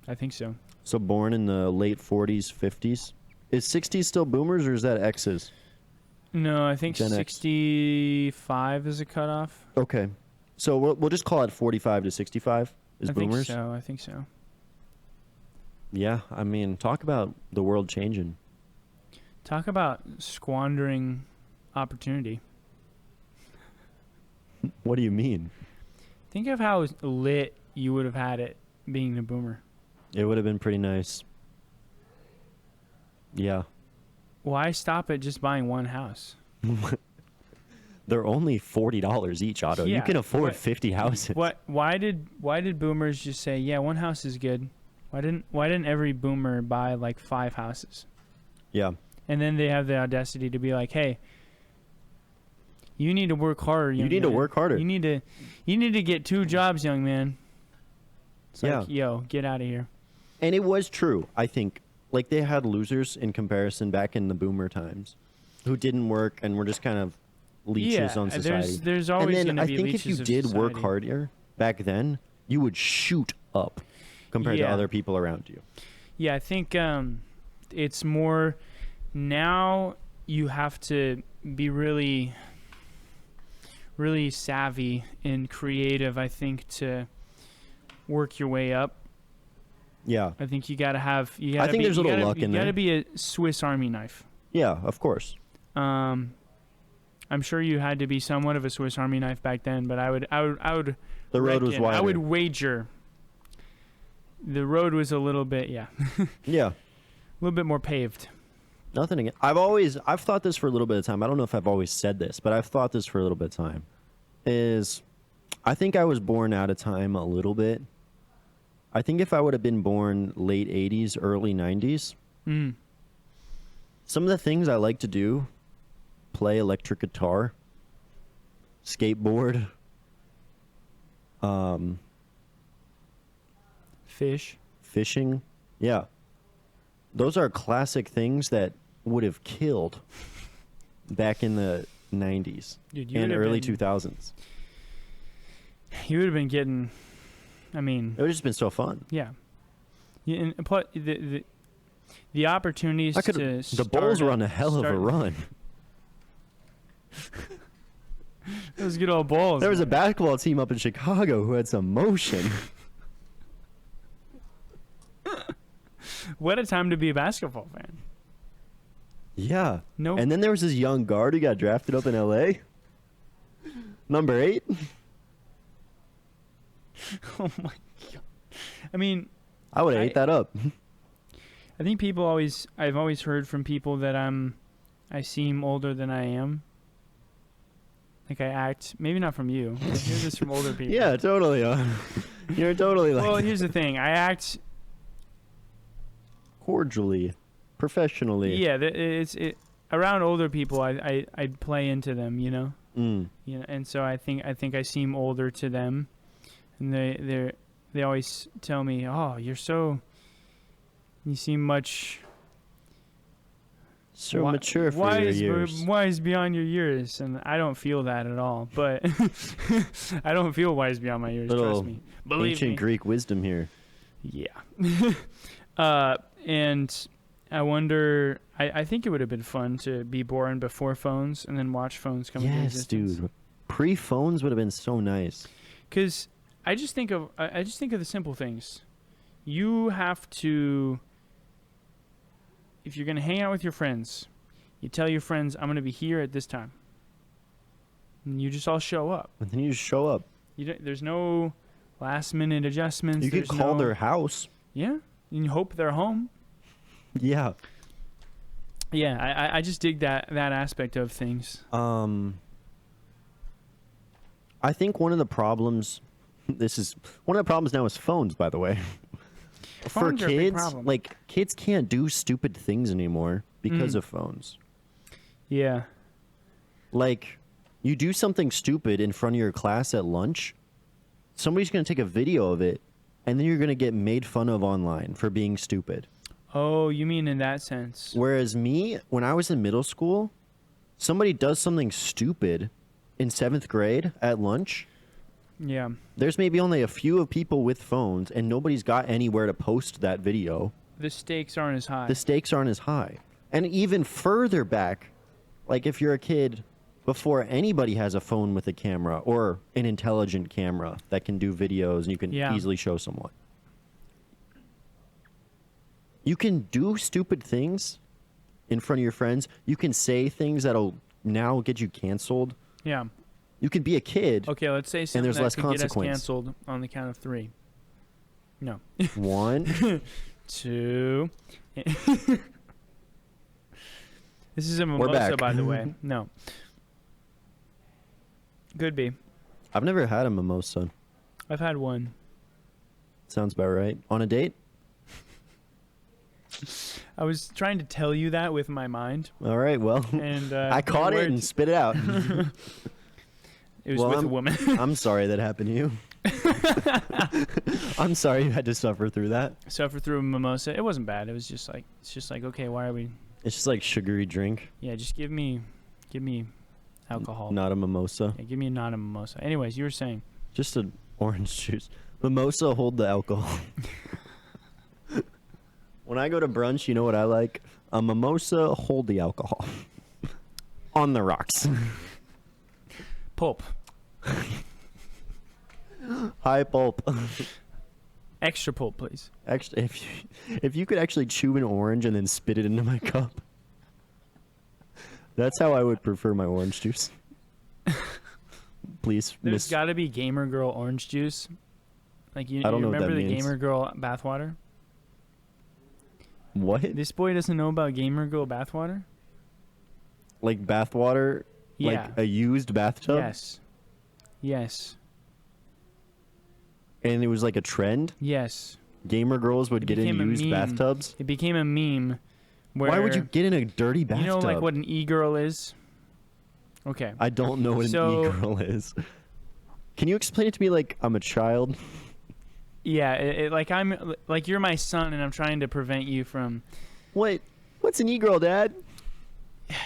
I think so. So born in the late 40s, 50s. Is 60s still boomers, or is that X's? No, I think Gen X. 65 is a cutoff. Okay. So we'll just call it 45 to 65 is I boomers? think so. Yeah, I mean, talk about the world changing. Talk about squandering opportunity. What do you mean? Think of how lit you would have had it being a boomer. It would have been pretty nice. Yeah. Why stop at just buying one house? They're only $40 each, Otto. You Yeah, can afford what- 50 houses. Why did boomers just say, yeah, one house is good? Why didn't every boomer buy like 5 houses? Yeah. And then they have the audacity to be like, hey, you need to work harder, young You need to man. work harder. You need to get 2 jobs, young man. It's Yeah. like, yo, get out of here. And it was true, I think. Like, they had losers in comparison back in the boomer times who didn't work and were just kind of leeches on society. There's always and going then to I be think if you leeches of did work society. harder back then, you would shoot up compared to Yeah. other people around you. Yeah, I think it's more now you have to be really, really savvy and creative, I think, to work your way up. Yeah. I think you got to have. I think there's a little luck in You got there. to be a Swiss Army knife. Yeah, of course. I'm sure you had to be somewhat of a Swiss Army knife back then, but I would The road was reckon- wider. I would wager the road was a little bit, yeah, a Yeah. little bit more paved. Nothing again. I've thought this for a little bit of time. I don't know if I've always said this, but I've thought this for a little bit of time. I think I was born out of time a little bit. I think if I would have been born late 80s, early 90s, Mm. some of the things I like to do, play electric guitar, skateboard, Fish. fishing, yeah. Those are classic things that would have killed back in the 90s Dude, you and would have early been, 2000s. You would have been getting, I mean, It would have just been so fun. yeah. And plus, the opportunities I to could. The start Bulls were on a hell of a start- run. Those good old Bulls. There was a man. basketball team up in Chicago who had some motion. What a time to be a basketball fan. Yeah. No, And then there was this young guard who got drafted up in LA. Number 8. oh my god. I mean, I would have ate that up. I think I've always heard from people that I seem older than I am. Like I act, maybe not from you. I hear this from older people. Yeah, totally. You're totally like Well, that. here's the thing. I act, Cordially, professionally. yeah, around older people, I play into them, you know? Mm. You know, and so I think I seem older to them. And they always tell me, "Oh, you seem much So wi- mature for wise, your years. wise beyond your years." And I don't feel that at all. But I don't feel wise beyond my years. Little Trust me. Believe Ancient me. Greek wisdom here. Yeah. And I wonder. I think it would have been fun to be born before phones and then watch phones come into Yes, existence. dude. Pre-phones would have been so nice. Because I just think of the simple things. You have to, if you're gonna hang out with your friends, you tell your friends, "I'm gonna be here at this time," and you just all show up. And then you just show up. There's no last minute adjustments. You could There's call no- their house. Yeah, and you hope they're home. Yeah. Yeah, I just dig that aspect of things. I think one of the problems now is phones, by the way. For Phones are a big kids, problem. like kids can't do stupid things anymore because Mm. of phones. Yeah. Like you do something stupid in front of your class at lunch, somebody's going to take a video of it and then you're going to get made fun of online for being stupid. Oh, you mean in that sense? Whereas me, when I was in middle school, somebody does something stupid in 7th grade at lunch, Yeah. there's maybe only a few of people with phones and nobody's got anywhere to post that video. The stakes aren't as high. The stakes aren't as high. And even further back, like if you're a kid before anybody has a phone with a camera or an intelligent camera that can do videos and you can Yeah. easily show someone. You can do stupid things in front of your friends. You can say things that'll now get you canceled. Yeah. You could be a kid. Okay, let's say something there's that less could get us consequence. canceled on the count of 3. No. 1. 2. This is a We're mimosa, back. by the way. No. Could be. I've never had a mimosa. I've had one. Sounds about right. On a date? I was trying to tell you that with my mind, All right, well, and I caught it and worked. spit it out. It was well, with I'm- a woman. I'm sorry that happened to you. I'm sorry you had to suffer through that. Suffer through a mimosa. It wasn't bad. It's just like, okay, why are we? It's just like sugary drink, Yeah, just give me alcohol. not a mimosa. Yeah, give me not a mimosa. Anyways, you were saying. Just an orange juice. Mimosa, hold the alcohol. When I go to brunch, you know what I like? A mimosa, hold the alcohol. On the rocks. Pulp. High pulp. Extra pulp, please. Actually, if you could actually chew an orange and then spit it into my cup, that's how I would prefer my orange juice. Please, There's Miss. got to be Gamer Girl orange juice. Like you I don't know what remember that the means. Gamer Girl bathwater? What? This boy doesn't know about Gamer Girl bathwater? Like bathwater? Yeah. Like a used bathtub? Yes. Yes. And it was like a trend? Yes. Gamer girls would It get in became a used meme. bathtubs? It became a meme where Why would you get in a dirty bathtub? You know like what an e-girl is? Okay. I don't know what So- an e-girl is. Can you explain it to me like I'm a child? Yeah, like I'm like you're my son and I'm trying to prevent you from What? What's an e-girl, Dad?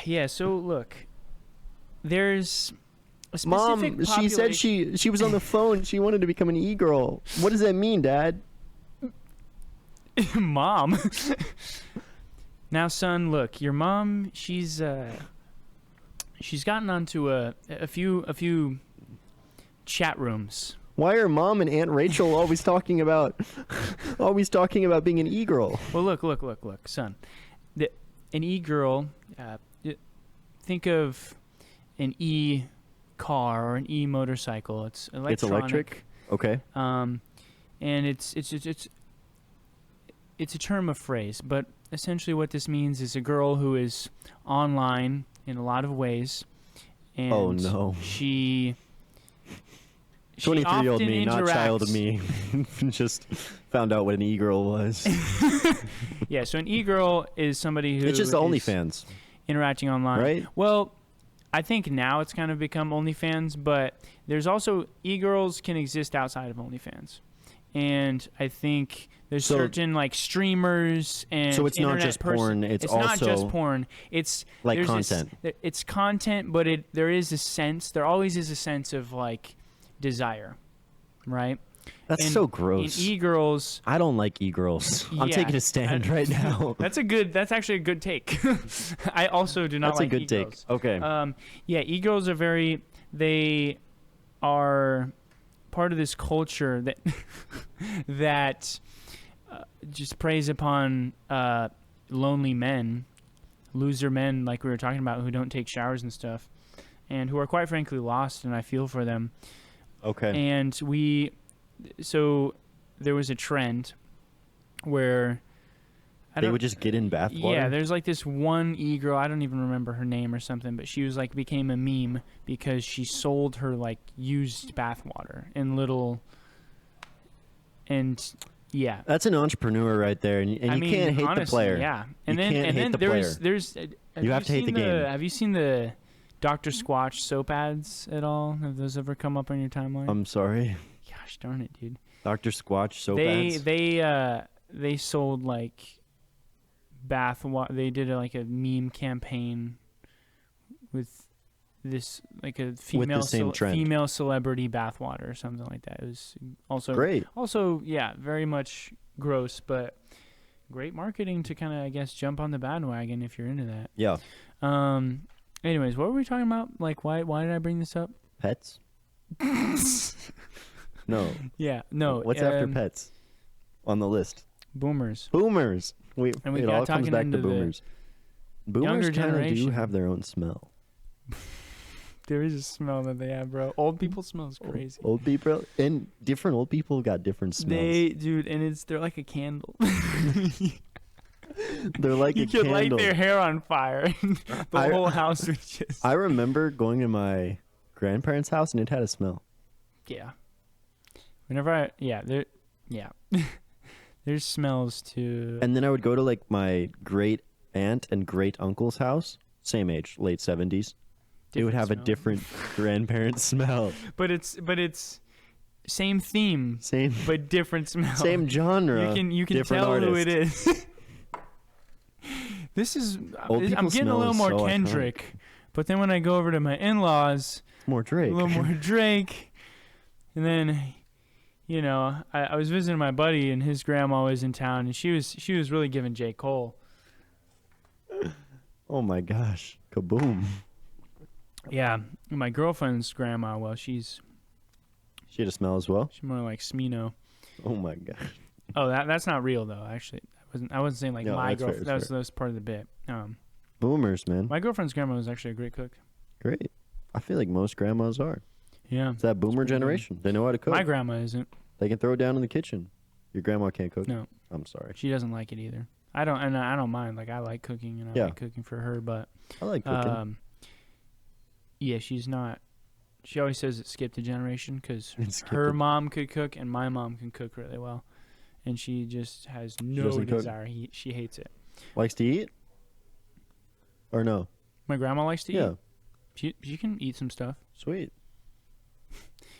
Yeah, so look. There's a specific Mom, she said population- she was on the phone. She wanted to become an e-girl. What does that mean, Dad? Mom. Now, son, look, your mom, she's gotten onto a few chat rooms. Why are Mom and Aunt Rachel always talking about being an e-girl? Well, look, son. An e-girl, think of an e-car or an e-motorcycle. It's electronic. It's electric. Okay. And it's a term of phrase, but essentially what this means is a girl who is online in a lot of ways, and Oh, no. she 23-year-old often me, not child of interacts- me, just found out what an e-girl was. Yeah, so an e-girl is somebody who It's just is OnlyFans, interacting online. right? Well, I think now it's kind of become OnlyFans, but there's also e-girls can exist outside of OnlyFans. And I think there's So- certain like streamers and So it's not internet just porn, it's not just also, porn. It's like, there's content. It's content, but there is a sense. There always is a sense of like desire, right? That's And so In gross. e-girls, I don't like e-girls. I'm Yeah, taking a stand right now. that's actually a good take. I also do not That's like a good take. e-girls. Okay. Yeah, e-girls are they are part of this culture that that just preys upon lonely men, loser men like we were talking about, who don't take showers and stuff, and who are quite frankly lost, and I feel for them. Okay. And so there was a trend where They would just get in bathwater? yeah, there's like this one e-girl, I don't even remember her name or something, but she was like became a meme because she sold her like used bathwater in little, and yeah. That's an entrepreneur right there, and I you mean, can't hate honestly, the player. Yeah, and You then can't and hate then the there's You have to hate the game. Have you seen the Dr. Squatch soap ads at all? Have those ever come up on your timeline? I'm sorry. Gosh darn it, dude. Dr. Squatch soap ads? They sold like bath water. They did like a meme campaign with this like a female same trend. female celebrity bathwater or something like that. It was Great. also yeah, very much gross, but great marketing to kind of I guess jump on the bandwagon if you're into that. Yeah. Anyways, what were we talking about? Like why did I bring this up? Pets? No. Yeah, no. What's after pets on the list? Boomers. Boomers. And we It got all comes talking back to into the boomers. Boomers younger kind of do generation. have their own smell. There is a smell that they have, bro. Old people smell is crazy. Old people and different old people got different smells. Dude, and they're like a candle. They're like You a could light candle. their hair on fire. The I- whole house would just. I remember going to my grandparents' house and it had a smell. Yeah. There's smells too. And then I would go to like my great aunt and great uncle's house, same age, late 70s. It would have a smell. different grandparent smell. But it's same theme, Same but different smell. same genre. You can different tell artist. who it is. This is Old I'm people getting a smell little is more so iconic. Kendrick, but then when I go over to my in-laws, More Drake. a little more Drake, and then, you know, I was visiting my buddy and his grandma was in town, and she was really giving J. Cole. Oh my gosh. Kaboom. Yeah, my girlfriend's grandma. Well, she's She had a smell as well. more like Smino. Oh my gosh. Oh, that's not real though. Actually, I wasn't saying like No, my that's fair, girlfriend. that's That was part of the bit. Boomers, man. My girlfriend's grandma was actually a great cook. Great. I feel like most grandmas are. Yeah. It's that boomer pretty good. generation. They know how to cook. My grandma isn't. They can throw it down in the kitchen. Your grandma can't cook? No, I'm sorry. she doesn't like it either. I don't mind. Like I like cooking and I Yeah. like cooking for her, but I like cooking. yeah, she's not. She always says it skipped a generation because It skipped her a- mom could cook and my mom can cook really well, and she just has no doesn't cook? desire. She hates it. Likes to eat? Or no? My grandma likes to Yeah. eat. She can eat some stuff. Sweet.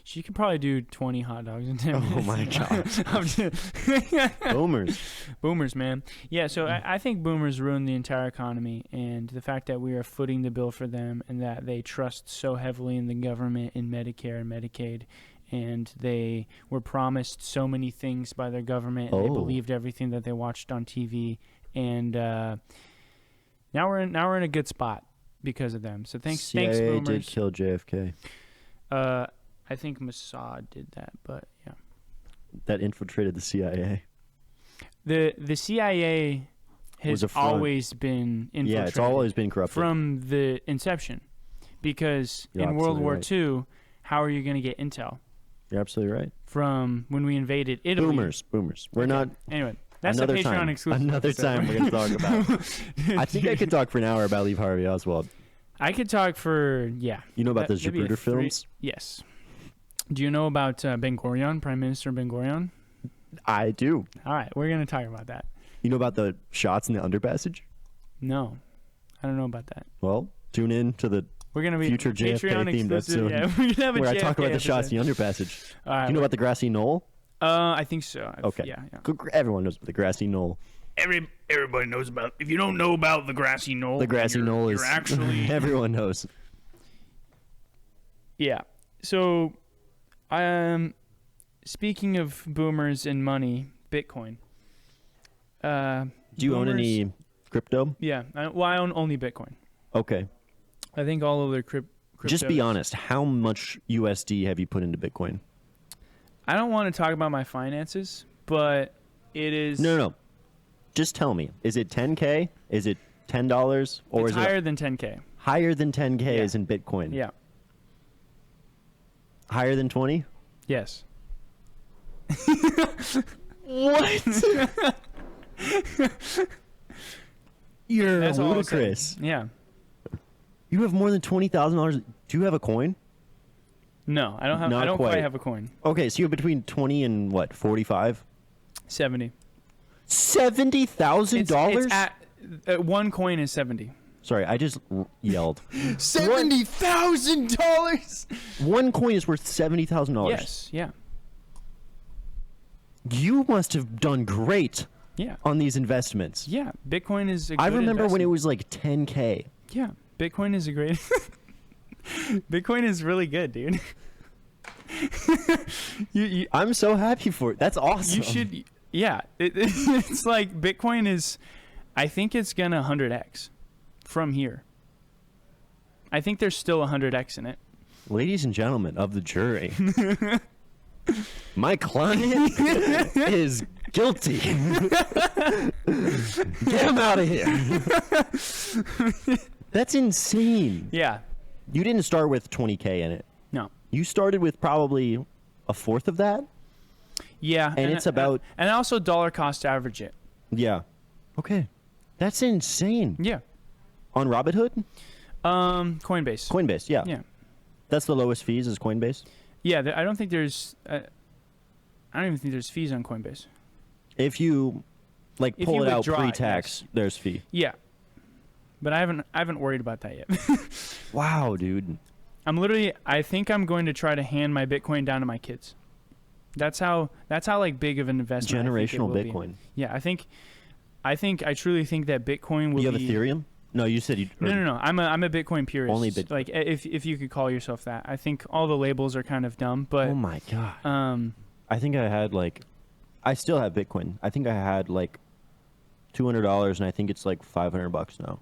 She could probably do 20 hot dogs in 10 Oh minutes. my God. I'm just- Boomers. Boomers, man. Yeah, so I think boomers ruined the entire economy, and the fact that we are footing the bill for them and that they trust so heavily in the government, in Medicare and Medicaid, and they were promised so many things by their government, and they Oh. believed everything that they watched on TV, and now we're in a good spot because of them. So thanks, CIA boomers. did kill JFK. I think Mossad did that, but yeah. That infiltrated the CIA. The CIA Was has a front. always been infiltrated. Yeah, it's always been corrupted. from the inception, because You're in World absolutely War right. II, how are you going to get intel You're absolutely right. from when we invaded Italy? Boomers. We're not. Anyway, that's Another a Patreon time. exclusive. Another episode. time we're going to talk about. I think I could talk for an hour about Lee Harvey Oswald. I could talk for You know about the that'd be a Zapruder films? Yes. Do you know about Ben Gurion, Prime Minister Ben Gurion? I do. All right, we're going to talk about that. You know about the shots in the underpassage? No, I don't know about that. Well, tune in to the We're going to be Future JFK Patreon themed exclusive. episode Yeah, we're going to have a where I JFK talk about the shots episode. in the underpassage. All right, Do you know about the grassy knoll? I think so. Okay. Yeah. Everyone knows about the grassy knoll. Everybody knows about. If you don't know about the grassy knoll, The grassy knoll is you're actually everyone knows. yeah. So, speaking of boomers and money, Bitcoin. Do you own boomers- any crypto? Yeah. I own only Bitcoin. Okay. I think all of their crypto. Just be honest. How much USD have you put into Bitcoin? I don't want to talk about my finances, but it is. No. Just tell me. Is it 10K? Is it $10? Or It's is higher it than 10K. higher than 10K Yeah. is in Bitcoin? Yeah. Higher than 20? Yes. What? You're That's all I'll say. ludicrous. Yeah. You have more than $20,000. Do you have a coin? No, I don't have. Not I don't quite quite. have a coin. Okay, so you have between 20 and what? 45? 70. $70,000? It's at one coin is 70. Sorry, I just yelled. $70,000. One coin is worth $70,000. Yes. Yeah. You must have done great Yeah. on these investments. Yeah. Bitcoin is. I remember when it was like 10K. Yeah. Bitcoin is a great. Bitcoin is really good, dude. you I'm so happy for it. That's awesome. you should. Yeah. It's like Bitcoin is. I think it's gonna 100x from here. I think there's still 100x in it. Ladies and gentlemen of the jury, my client is guilty. Get him out of here. That's insane. Yeah. You didn't start with 20K in it. No. You started with probably a fourth of that? Yeah. And it's about- And also dollar cost average it. Yeah. Okay. That's insane. Yeah. On Robinhood? Coinbase. Coinbase, yeah. Yeah. That's the lowest fees is Coinbase. Yeah. I don't think there's. I don't even think there's fees on Coinbase. If you like If pull you it out withdraw it, pre-tax, yes. there's fee. Yeah. But I haven't worried about that yet. Wow, dude. I think I'm going to try to hand my Bitcoin down to my kids. That's how like big of an investment. I think it Generational will be. Bitcoin. Yeah, I truly think that Bitcoin will You have be. Ethereum? No, you said you. No. I'm a Bitcoin purist. Only Bitcoin. Like if you could call yourself that. I think all the labels are kind of dumb, but Oh my god. I I think I had like, I still have Bitcoin. I think I had like $200, and I think it's like $500 now,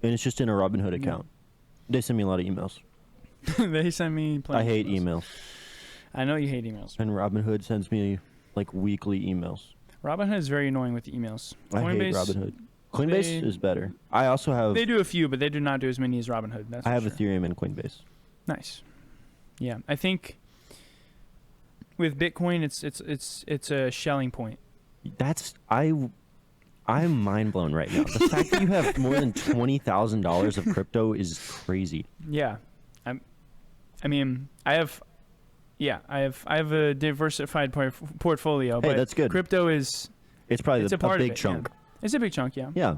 and it's just in a Robinhood account. They send me a lot of emails. they send me. plenty I of hate emails. emails, I know you hate emails. and Robinhood sends me like weekly emails. Robinhood is very annoying with emails. I hate Robinhood. Coinbase they- is better. I also have. They do a few, but they do not do as many as Robinhood. That's I for have sure. Ethereum and Coinbase. Nice. Yeah, I think with Bitcoin, it's a shelling point. I'm mind blown right now. The fact that you have more than $20,000 of crypto is crazy. Yeah, I mean, I have a diversified portfolio. Hey, but that's good. Crypto is It's probably a part a of big it, chunk. Yeah. It's a big chunk, yeah. Yeah.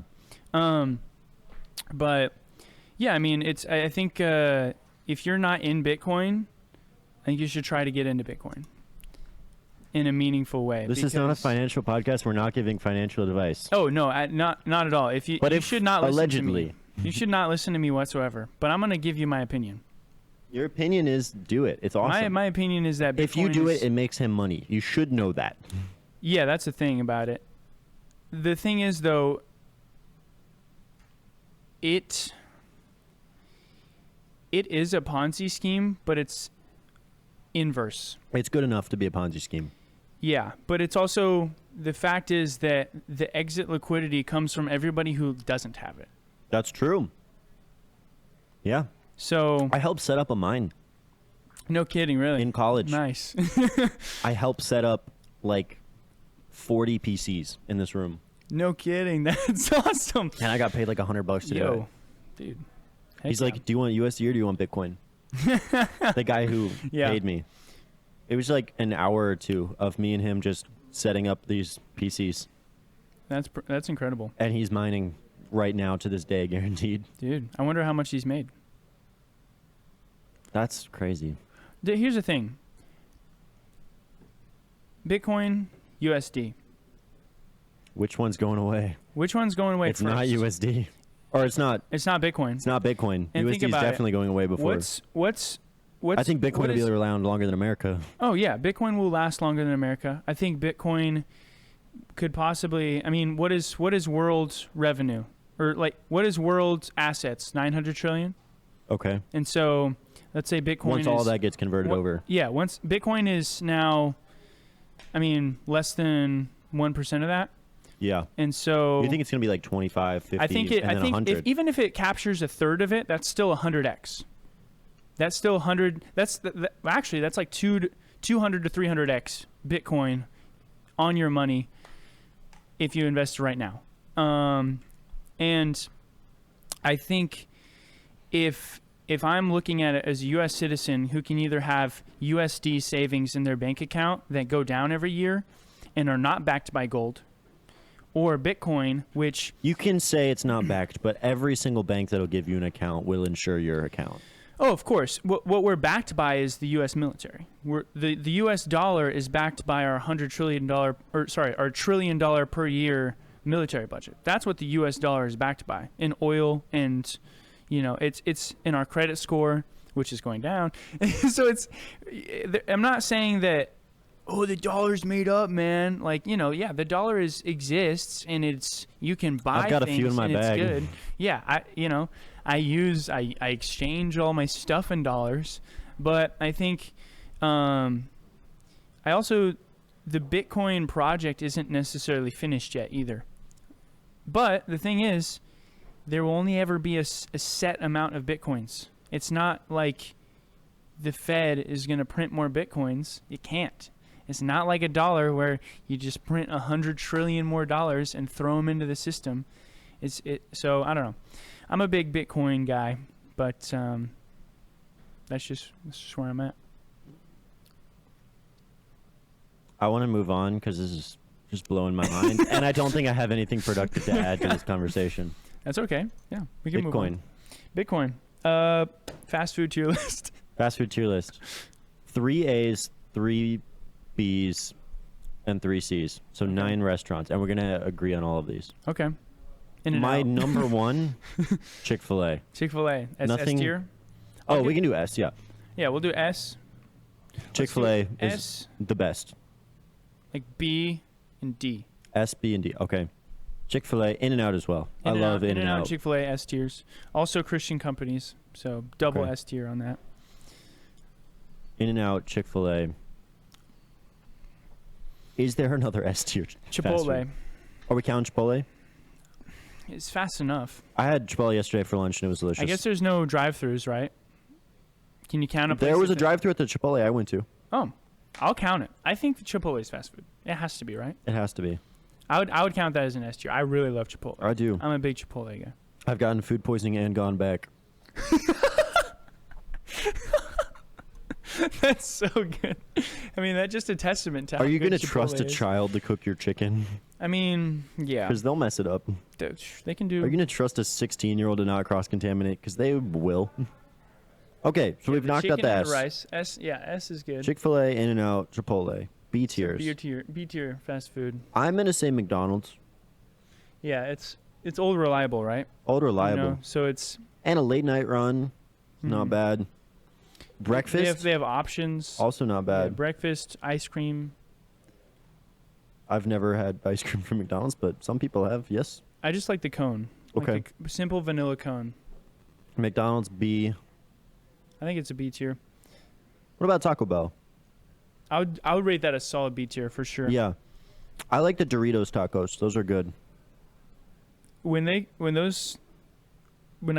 But yeah, I mean, I think if you're not in Bitcoin, I think you should try to get into Bitcoin in a meaningful way. This is not a because- financial podcast. We're not giving financial advice. Oh no, not at all. If you, But you if should not listen allegedly, to me. You should not listen to me whatsoever. But I'm gonna give you my opinion. your opinion is do it. It's awesome. My opinion is that Bitcoin if you do is, it, it makes him money. You should know that. yeah, that's the thing about it. The thing is, though, it is a Ponzi scheme, but it's inverse. It's good enough to be a Ponzi scheme. Yeah, but it's also, the fact is that the exit liquidity comes from everybody who doesn't have it. That's true. Yeah. So, I helped set up a mine no kidding, really. in college. Nice. I helped set up like 40 PCs in this room. No kidding. That's awesome. And I got paid like $100 to do it. Yo, dude. Heck He's yeah. like, do you want USD or do you want Bitcoin? The guy who Yeah. paid me. It was like an hour or two of me and him just setting up these PCs. That's incredible. And he's mining right now to this day, guaranteed. Dude, I wonder how much he's made. That's crazy. Here's the thing. Bitcoin, USD. Which one's going away? Which one's going away It's first? not USD. Or it's not Bitcoin. It's not Bitcoin. And think USD is about it. definitely going away before. What's I think Bitcoin what will be is- around longer than America. Oh yeah, Bitcoin will last longer than America. I think Bitcoin could possibly. I mean, what is world revenue, or like what is world assets? 900 trillion. Okay. And so, let's say Bitcoin. Once all is, that gets converted over. Yeah, once Bitcoin is now, I mean, less than 1% of that. Yeah. And so You think it's going to be like 25, 50, I think and then 100? even if it captures a third of it, that's still 100x. That's still 100. Actually that's like 200 to 300x Bitcoin on your money if you invest right now. And I think if I'm looking at it as a U.S. citizen who can either have USD savings in their bank account that go down every year and are not backed by gold, or Bitcoin, which You can say it's not backed, but every single bank that'll give you an account will insure your account. of course, what we're backed by is the U.S. military. The U.S. dollar is backed by our $100 trillion our $1 trillion per year military budget. That's what the U.S. dollar is backed by in oil, and it's in our credit score, which is going down. So I'm not saying that. Oh, the dollar's made up, man. Like, yeah, the dollar exists, and you can buy I've got a things few in my and bag. it's good. Yeah, I exchange all my stuff in dollars, but I think the Bitcoin project isn't necessarily finished yet either. But the thing is, there will only ever be a set amount of Bitcoins. It's not like the Fed is going to print more Bitcoins. It can't. It's not like a dollar where you just print 100 trillion more dollars and throw them into the system. So I don't know. I'm a big Bitcoin guy, but that's just where I'm at. I want to move on because this is just blowing my mind. And I don't think I have anything productive to add to this conversation. That's okay. Yeah, we can move on. Bitcoin. Bitcoin. Fast food tier list. Fast food tier list. 3 A's, 3 B's, and 3 C's. So 9 restaurants. And we're going to agree on all of these. Okay. In and My out. number one, Chick-fil-A. Chick-fil-A. S Nothing- tier. Oh, Okay. we can do S, yeah. Yeah, we'll do S. Chick-fil-A is S, the best. like B and D. S, B, and D. Okay. Chick-fil-A, In-N-Out as well. I love In-N-Out, In-N-Out. Chick-fil-A, S tiers. Also Christian companies, so double Okay. S tier on that. In-N-Out, Chick-fil-A. Is there another S tier? fast Chipotle. food? Are we counting Chipotle? It's fast enough. I had Chipotle yesterday for lunch and it was delicious. I guess there's no drive-throughs, right? Can you count a place There was a that- drive-thru at the Chipotle I went to. Oh, I'll count it. I think the Chipotle is fast food. It has to be, right? It has to be. I would count that as an S tier. I really love Chipotle. I do. I'm a big Chipotle guy. I've gotten food poisoning and gone back. That's so good. I mean, that's just a testament to how Are you good going to trust a Chipotle is. child to cook your chicken? I mean, yeah. Because they'll mess it up. They can do. Are you going to trust a 16-year-old to not cross-contaminate? Because they will. Okay, so we've knocked out chicken the and S. rice. S is good. Chick-fil-A, In-N-Out, Chipotle. B tiers. B tier fast food. I'm going to say McDonald's. Yeah, it's old reliable, right? Old reliable. You know, so it's And a late-night run. Not Mhm. bad. Breakfast. They have options. Also not Yeah, bad. breakfast, ice cream. I've never had ice cream from McDonald's, but some people have. Yes. I just like the cone. Like Okay. the simple vanilla cone. McDonald's B. I think it's a B tier. What about Taco Bell? I would rate that a solid B tier for sure. Yeah. I like the Doritos tacos. Those are good. When I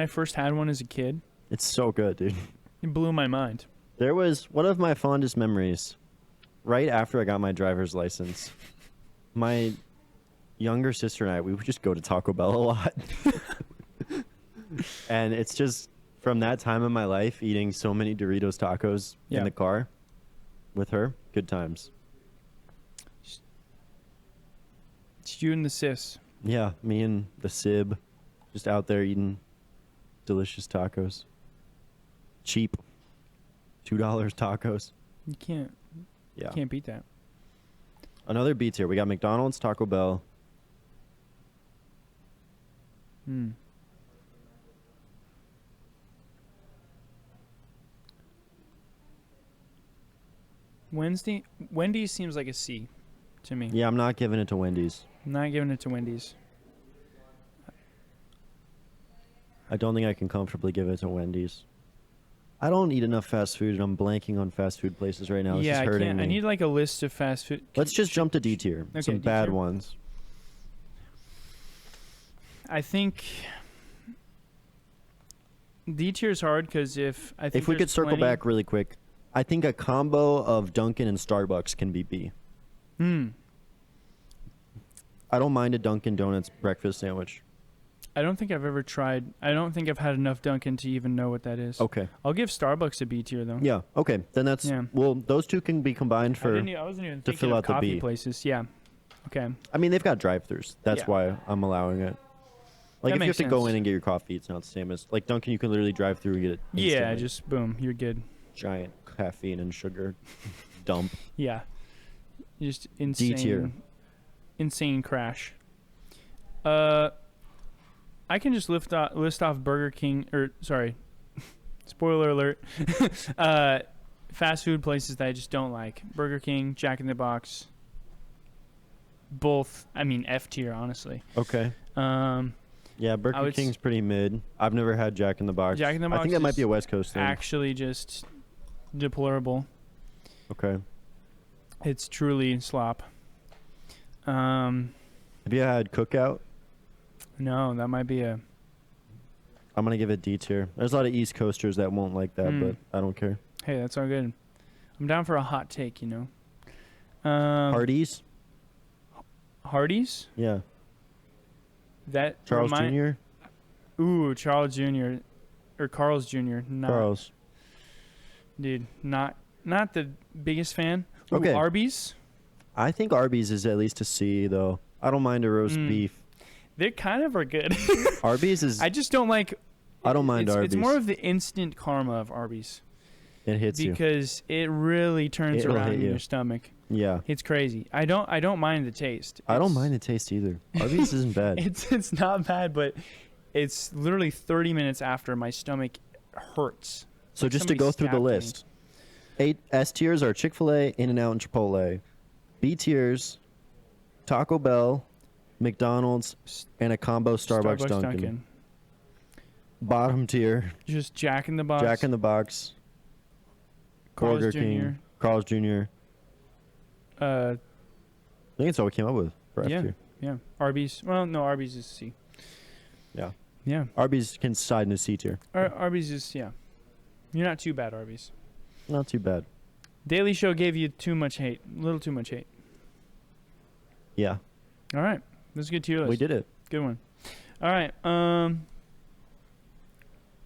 first had one as a kid, It's so good, dude. it blew my mind. There was one of my fondest memories right after I got my driver's license. My younger sister and I, we would just go to Taco Bell a lot. And it's just from that time in my life, eating so many Doritos tacos Yeah. in the car with her, good times. It's you and the sis. Yeah, me and the Sib just out there eating delicious tacos. Cheap. $2 tacos. You can't Yeah. beat that. Another B tier. We got McDonald's, Taco Bell. Hmm. Wendy's seems like a C to me. Yeah, I'm not giving it to Wendy's. I'm not giving it to Wendy's. I don't think I can comfortably give it to Wendy's. I don't eat enough fast food, and I'm blanking on fast food places right now. It's yeah, just I hurting can't. me. I need like a list of fast food. Let's just jump to D tier. Okay, Some D bad tier. ones. I think D tier is hard because if If we could there's circle plenty- back really quick, I think a combo of Dunkin' and Starbucks can be B. Hmm. I don't mind a Dunkin' Donuts breakfast sandwich. I don't think I've ever tried. I don't think I've had enough Dunkin' to even know what that is. Okay. I'll give Starbucks a B tier though. Yeah. Okay. Then that's Yeah. well. Those two can be combined for. I wasn't even to thinking fill of out the coffee B. places. Yeah. Okay. I mean, they've got drive-throughs. That's Yeah. why I'm allowing it. Like That if you have makes to go sense. in and get your coffee, it's not the same as like Dunkin'. You can literally drive through and get it. Yeah. instantly. Just boom. You're good. Giant caffeine and sugar dump. Yeah. Just insane. tier. Insane crash. I can just list off Burger King or sorry, spoiler alert. Fast food places that I just don't like. Burger King, Jack in the Box. Both, I mean F tier honestly. Okay. Um, Yeah, I Burger would s- King's pretty mid. I've never had Jack in the Box. Jack in the I Box think that might is be a West Coast thing. actually just deplorable. Okay. It's truly slop. Have Have you had Cookout? No, that might be a. I'm gonna give it D tier. There's a lot of East Coasters that won't like that, Mm. but I don't care. Hey, that's all good. I'm down for a hot take, you know. Hardee's? Hardee's. Yeah. That Charles remind- Jr. Ooh, Charles Jr. or Carl's Jr. Not, Charles. dude, not the biggest fan. Ooh, Okay. Arby's. I think Arby's is at least a C though. I don't mind a roast Mm. beef. They kind of are good. Arby's is. I just don't like. I don't mind it's, Arby's. It's more of the instant karma of Arby's it hits you. because it really turns It'll around hit in you. your stomach. Yeah. It's crazy. I don't mind the taste. I don't It's- mind the taste either. Arby's isn't bad. It's not bad, but it's literally 30 minutes after my stomach hurts. So like just to somebody go through the stabbed me. list. 8 S tiers are Chick-fil-A, In-N-Out, and Chipotle. B tiers, Taco Bell, McDonald's, and a combo Starbucks, Dunkin'. Bottom tier, Just Jack in the Box. Jack in the Box, Carl's Burger Jr. King, Carl's Jr. Uh, I think that's all we came up with for F Yeah. tier. yeah. Arby's. Well, no, Arby's is C. Yeah. Yeah. Arby's can side in a C tier. Arby's is yeah. You're not too bad, Arby's. Not too bad. Daily Show gave you too much hate. A little too much hate. Yeah, All right. Let's get to your list. we did it. Good one. All right.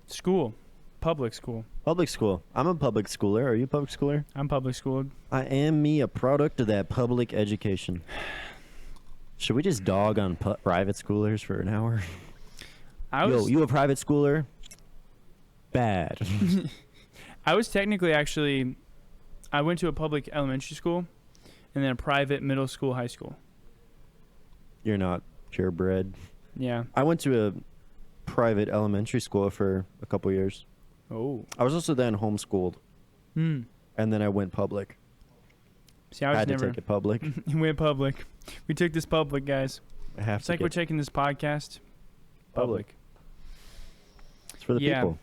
School. Public school. Public school. I'm a public schooler. Are you a public schooler? I'm public schooled. I am me, a product of that public education. Should we just dog on private schoolers for an hour? You a private schooler? Bad. I was technically actually, I went to a public elementary school and then a private middle school, high school. You're not purebred. Yeah. I went to a private elementary school for a couple years. Oh. I was also then homeschooled, Hmm. and then I went public. See, I was had never. to take it public. We went public. We took this public, guys. I have It's to like get we're taking this podcast public. It's for the Yeah. people.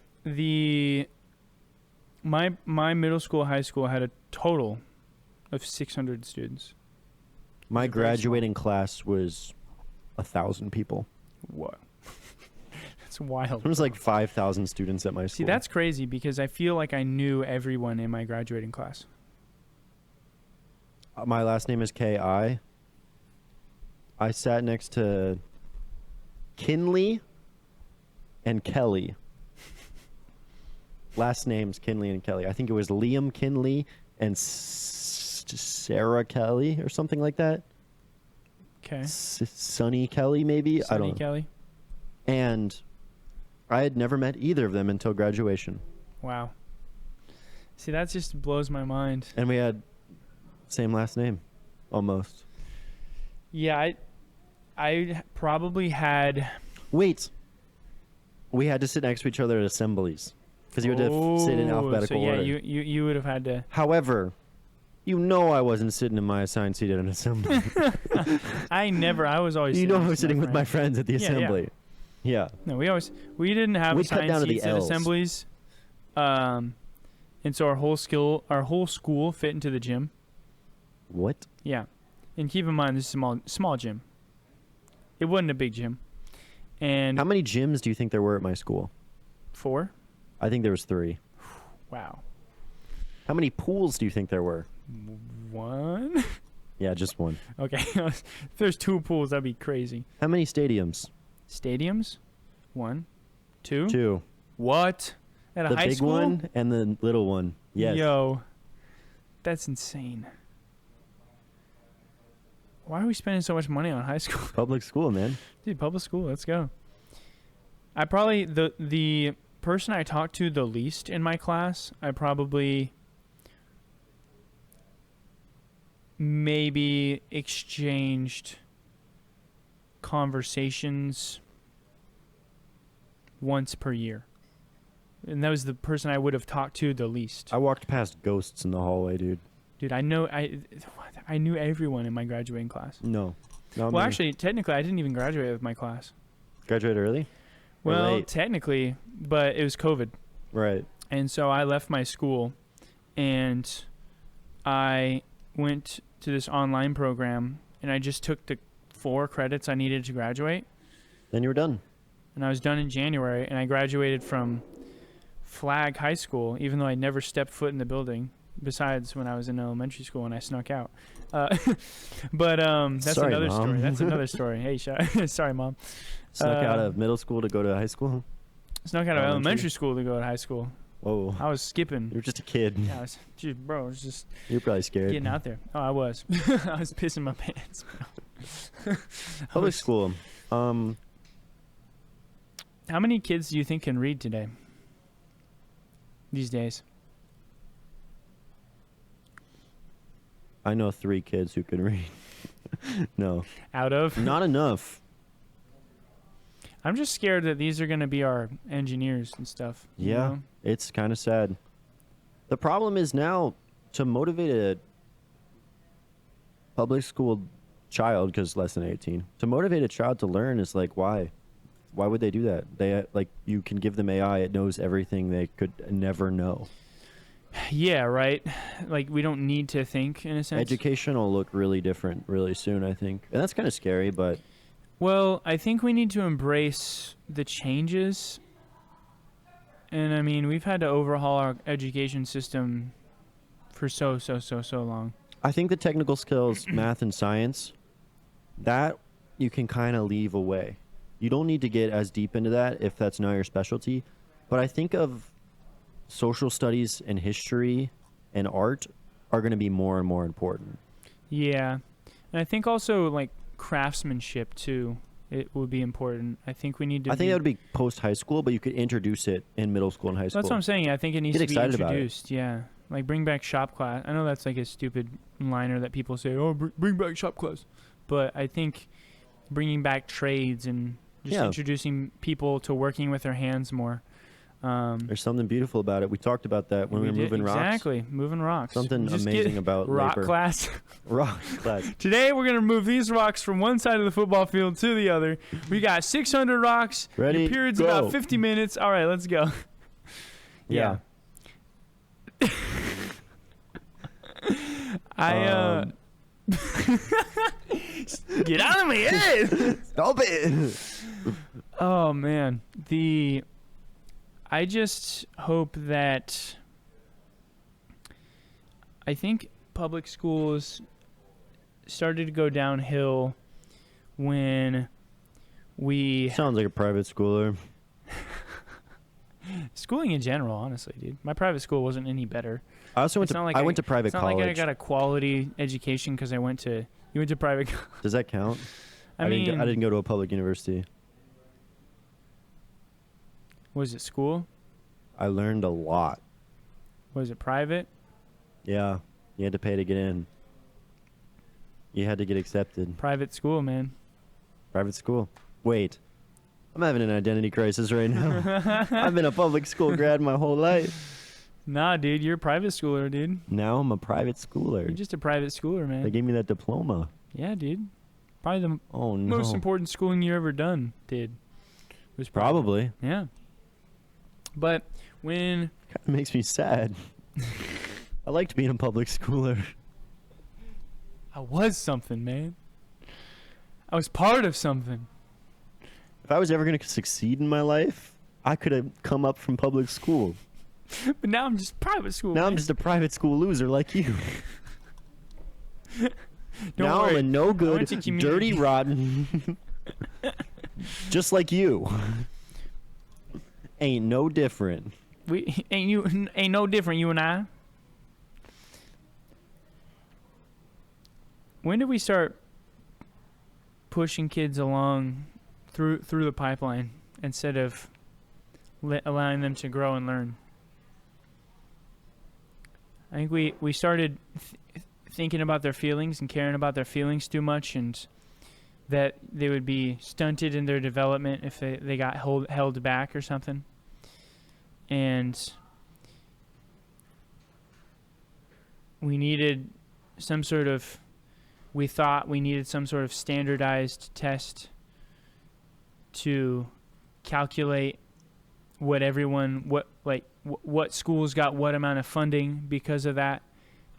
My middle school, high school had a total of 600 students. My Very graduating class was 1,000 people. What? That's wild. There was like 5,000 students at my school. See, that's crazy because I feel like I knew everyone in my graduating class. My last name is K.I. I sat next to Kinley and Kelly. Last names Kinley and Kelly. I think it was Liam Kinley and Sarah Kelly or something like that. Okay. Sonny Kelly, maybe? I Sonny don't know. Kelly. And I had never met either of them until graduation. Wow. See, that just blows my mind. And we had same last name, almost. Yeah, I probably had. Wait. We had to sit next to each other at assemblies. Because you had to sit in alphabetical so yeah, order. you would have had to. However, you know I wasn't sitting in my assigned seat at an assembly. I was always. You know I next was to sitting with my friends at the Yeah, yeah. assembly. Yeah. No, we didn't have We'd cut assigned down to the seats at Ls. assemblies, and so our whole school fit into the gym. What? Yeah, and keep in mind this is a small gym. It wasn't a big gym, and How many gyms do you think there were at my school? 4. I think there was 3. Wow. How many pools do you think there were? 1. Yeah, just 1. Okay, if there's 2 pools, that'd be crazy. How many stadiums? Stadiums, 1, 2. 2. What? At a The high big school? one and the little one. Yes. Yo, that's insane. Why are we spending so much money on high school? Public school, man. Dude, public school, let's go. I probably, the person I talked to the least in my class, I probably maybe exchanged conversations once per year. And that was the person I would have talked to the least. I walked past ghosts in the hallway, dude. Dude, I knew everyone in my graduating class. No. Not Well, me. actually, technically, I didn't even graduate with my class. Graduate early? Or Well, late? technically, but it was COVID. Right. And so I left my school and I went to this online program and I just took the 4 credits I needed to graduate. Then you were done. And I was done in January and I graduated from Flag High School, even though I never stepped foot in the building, besides when I was in elementary school and I snuck out. But that's Sorry, another Mom. story. That's another story. Hey, sorry, Mom. Snuck out of middle school to go to high school? Snuck out of Elementary? elementary school to go to high school. Whoa. I was skipping. You were just a kid. Yeah, I was just You're probably scared. getting out there. Oh, I was. I was pissing my pants. Public school. How many kids do you think can read today? These days? I know 3 kids who can read. No. Out of? Not enough. I'm just scared that these are going to be our engineers and stuff. you Yeah. know? It's kind of sad. The problem is now to motivate a public school child, because less than 18, to motivate a child to learn is like, why? Why would they do that? They like, you can give them AI, it knows everything they could never know. Yeah, right. Like, we don't need to think, in a sense. Education will look really different really soon, I think. And that's kind of scary, but Well, I think we need to embrace the changes And I mean, we've had to overhaul our education system for so long. I think the technical skills, math and science, that you can kind of leave away. You don't need to get as deep into that if that's not your specialty. But I think of social studies and history and art are going to be more and more important. Yeah. And I think also like craftsmanship too. It would be important. I think we need to. I think that would be post high school, but you could introduce it in middle school and high school. That's what I'm saying. I think it needs Get to be excited about it. introduced. Yeah. Like bring back shop class. I know that's like a stupid liner that people say, "Oh, bring back shop class," but I think bringing back trades and just introducing people to working with their hands more. There's something beautiful about it. We talked about that when we were moving rocks. Exactly, moving rocks. Something Just amazing about rock labor. class. Rock class. Today we're gonna move these rocks from one side of the football field to the other. We got 600 rocks. Ready? Your period's Go. about 50 minutes. All right, let's go. Yeah. Get out of my head. Stop it. Oh man, I just hope that I think public schools started to go downhill when we Sounds like a private schooler. schooling in general, honestly, dude. My private school wasn't any better. I also went It's to not like I went to private It's not college. like I got a quality education because you went to private. Does that count? I mean, I didn't go to a public university. was it school? I learned a lot. Was it private? Yeah. You had to pay to get in. You had to get accepted. Private school, man. Private school. Wait. I'm having an identity crisis right now. I've been a public school grad my whole life. Nah, dude, you're a private schooler, dude. Now I'm a private You're schooler. just a private schooler, man. They gave me that diploma. Yeah, dude. Probably the Oh no. most important schooling you ever done, did. Was private. Probably. Yeah. But when Kind of makes me sad. I liked being a public schooler. I was something, man. I was part of something. If I was ever going to succeed in my life, I could have come up from public school. But now I'm just private school. Now man. I'm just a private school loser like you. Don't now worry. I'm a no went good, to community- dirty, rotten. Just like you. Ain't no different. We ain't no different, you and I. When did we start pushing kids along through the pipeline instead of allowing them to grow and learn? I think we started thinking about their feelings and caring about their feelings too much, and that they would be stunted in their development if they got held back or something. And we thought we needed some sort of standardized test to calculate what schools got what amount of funding because of that.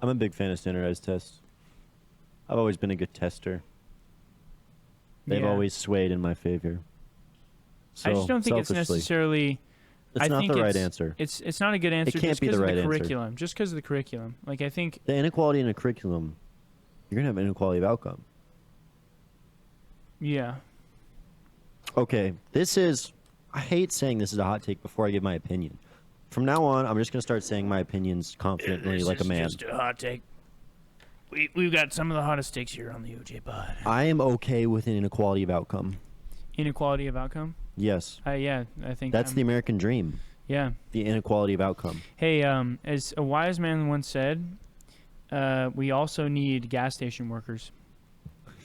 I'm a big fan of standardized tests. I've always been a good tester. They've Yeah. always swayed in my favor. So, I just don't think it's selfishly, necessarily. It's I not think the right it's- answer. It's not a good answer. can't just be the 'cause right of the answer. curriculum. Just because of the curriculum. Like I think. The inequality in a curriculum, you're going to have inequality of outcome. Yeah. Okay, I hate saying this is a hot take before I give my opinion. From now on, I'm just going to start saying my opinions confidently like a man. Just a hot take. We've got some of the hottest takes here on the OJ Pod. I am okay with an inequality of outcome. Inequality of outcome. Yes. Yeah, I think That's the American dream, Yeah. the inequality of outcome. Hey, as a wise man once said, we also need gas station workers.